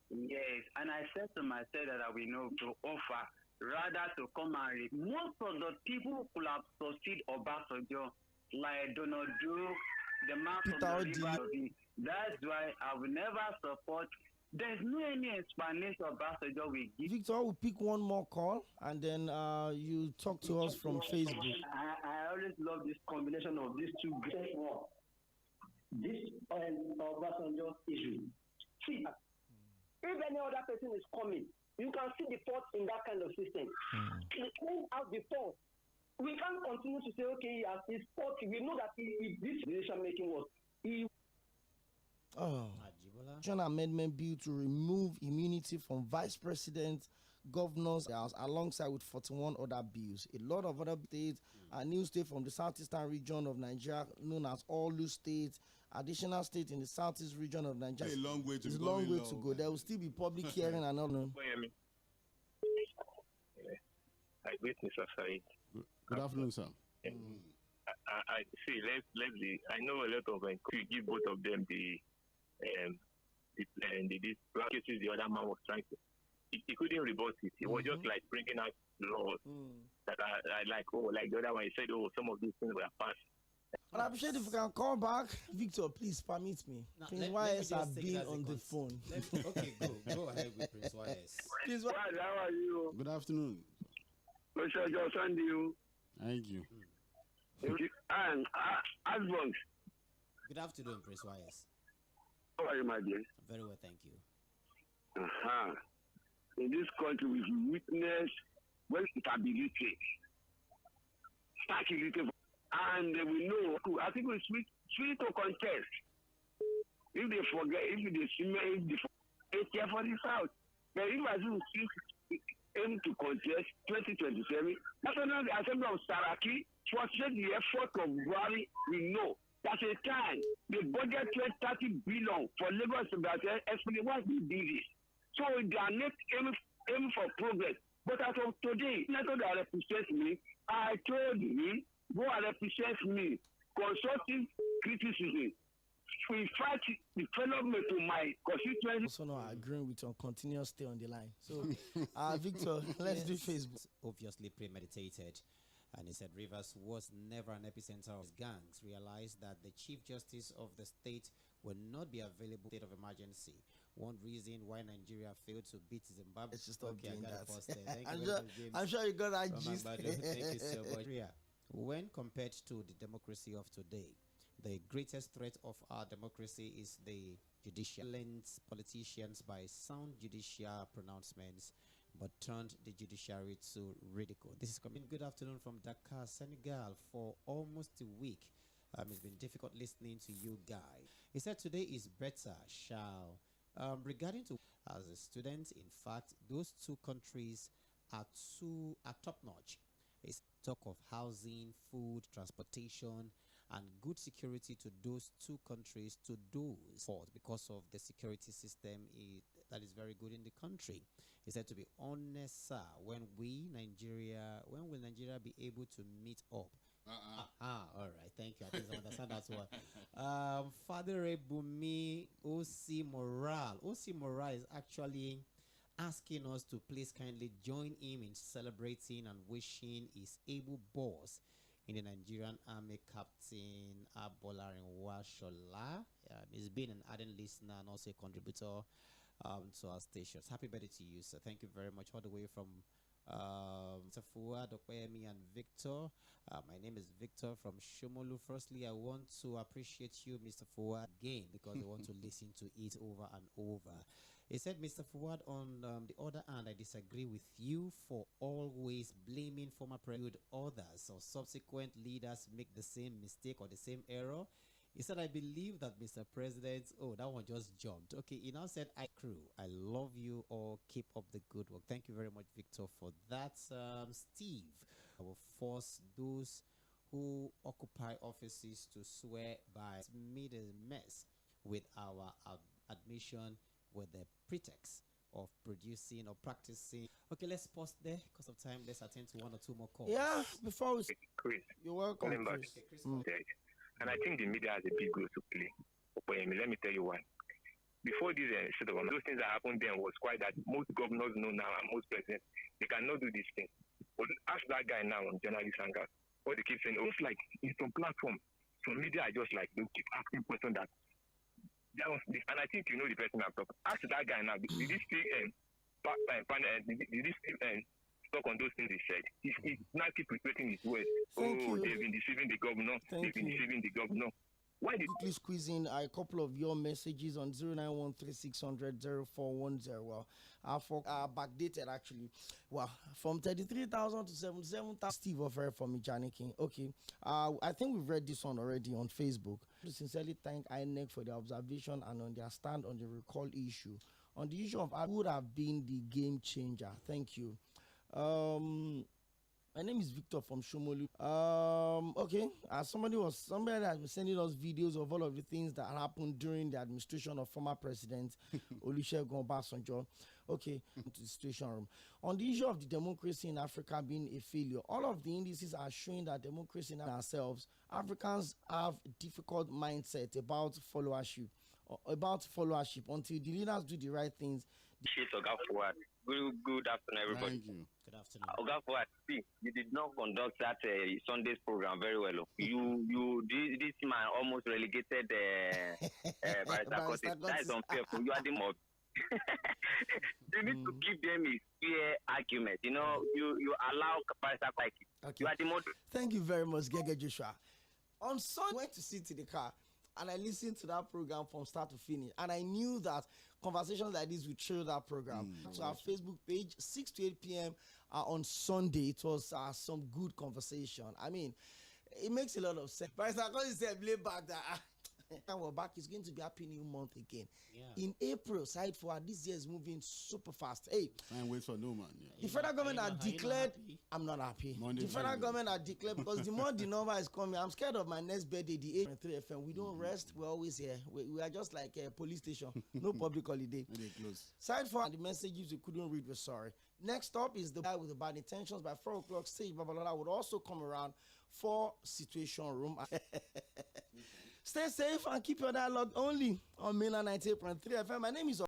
Yes, and I said to myself that I will know to offer rather to come and read. Most of the people who could have succeeded Obasanjo, like Donald Duke, the man from the river. That's why I will never support. There's no any explanation Obasanjo will give. Victor, we'll pick one more call and then you talk to us from Facebook. I always love this combination of these two great words. This Obasanjo issue. See, if any other person is coming, you can see the fault in that kind of system. Clean out the fault. We can't continue to say, okay, his fault. We know that this decision making was. John Amendment Bill to remove immunity from vice president, governors, alongside with 41 other bills. A lot of other states, a new state from the southeastern region of Nigeria, known as Olu State, additional state in the southeast region of Nigeria. A long way to it's go. A long way to go. There will still be public hearing and all. I greet Mr. Said. Good afternoon, sir. I see. I know a lot of you give both of them the cases the other man was trying to. He couldn't rebut it. He was just like bringing out laws that are like the other one. He said, some of these things were passed But I appreciate if you can call back. Victor, please permit me. Now, Prince let me YS just have take been it as a on the phone. Okay, go ahead with Prince YS. Please, How are you? Good afternoon. Thank you. Thank you. And husband, Good afternoon, Prince YS. how are you, my dear? Very well, thank you. In this country, we witness when stability, and we know. I think we switch to contest. If they forget, if they it's here for the South. But if I do aim to contest 2027, National Assembly of Saraki frustrate the effort of Buhari. We know that's a time the budget 30 billion for Lagos to explain why we do this. So they are not aim for progress. But as of today, Senator that represents me, I told him, go and represent me, constructive criticism. We fight development to my constituency. Also not agreeing with your continuous stay on the line. So, Victor, let's do Facebook. Obviously premeditated. And he said Rivers was never an epicenter of gangs. Realized that the Chief Justice of the state will not be available in state of emergency. One reason why Nigeria failed to beat Zimbabwe. Let's just stop doing that. Thank I'm sure you got that gist. Thank you so much. When compared to the democracy of today, the greatest threat of our democracy is the judicial. Politicians by sound judicial pronouncements, but turned the judiciary to ridicule. This is coming. Good afternoon from Dakar, Senegal. For almost a week, it's been difficult listening to you guys. He said today is better. Regarding to as a student, in fact, those two countries are top notch. It's talk of housing, food, transportation, and good security to those two countries, to those because of the security system that is very good in the country. He said, to be honest, sir, when will Nigeria be able to meet up? All right, thank you. I didn't understand that one. Father Ebumi Osi Moral is actually asking us to please kindly join him in celebrating and wishing his able boss in the Nigerian Army, Captain Abolarinwa Shola. He's been an ardent listener and also a contributor to our stations. Happy birthday to you, sir. Thank you very much. All the way from Mr. Fuad, Okwemi, and Victor. My name is Victor from Shomolu. Firstly, I want to appreciate you, Mr. Fuad, again, because I want to listen to it over and over. He said, Mr. Fuad, on the other hand, I disagree with you for always blaming former president others or subsequent leaders make the same mistake or the same error. He said, I believe that Mr. President, that one just jumped. Okay, he now said, crew, I love you all. Keep up the good work. Thank you very much, Victor, for that. Steve, I will force those who occupy offices to swear by made a mess with our admission with the pretext of producing or practicing. Okay, let's pause there because of time. Let's attend to one or two more calls. Yeah, before we... Chris. You're welcome, Chris. Okay, And I think the media has a big role to play. Let me tell you why. Before this those things that happened then was quite that most governors know now and most presidents, they cannot do these things. But ask that guy now on journalist hangout. What they keep saying, it's like it's some platform. Some media are just like, they keep asking questions that was this, and I think you know the person I'm talking. Ask that guy now. Did this still stuck on those things he said? He's now keep repeating his words. They've been deceiving the governor. Deceiving the governor. Why did quickly squeeze in a couple of your messages on 0913-600-0410? Well, for backdated actually. Well, from 33,000 to 77,000. Steve offered from Ijanikin. Okay. I think we've read this one already on Facebook. To sincerely thank INEC for their observation and on their stand on the recall issue. On the issue of who would have been the game changer. Thank you. My name is Victor from Shomolu. Okay, somebody that was sending us videos of all of the things that happened during the administration of former President Olusegun Obasanjo. Okay, to the situation room. On the issue of the democracy in Africa being a failure, all of the indices are showing that democracy in ourselves, Africans have a difficult mindset about followership until the leaders do the right things. Good afternoon, everybody. Thank you. Good afternoon. Oga Fuad, see, you did not conduct that Sunday's program very well. This man almost relegated Barrister Curtis. That is unfair. You are the mob. You need to give them a fair argument. You allow Barrister Curtis. Okay. You are the mob. Thank you very much, Gege Joshua. On Sunday, I went to sit in the car and I listened to that program from start to finish. And I knew that conversations like this would thrill that program. So our Facebook page, 6 to 8 p.m. On Sunday, it was some good conversation. I mean, it makes a lot of sense. But it's like, said, lay back that. And we're back. It's going to be Happy New Month again. Yeah. In April, side forward, this year is moving super fast. Hey, and wait for no man. The federal government are declared. I'm not happy. The federal government are declared because the more the number is coming, I'm scared of my next birthday, the 8.3 FM. We don't rest. We're always here. We are just like a police station. No public holiday. Side forward, the messages you couldn't read, we're sorry. Next up is the guy with the bad intentions. By 4 o'clock, Stage Babalola would also come around for Situation Room. Stay safe and keep your dialogue only on Mɪᴅ 98.3 FM. My name is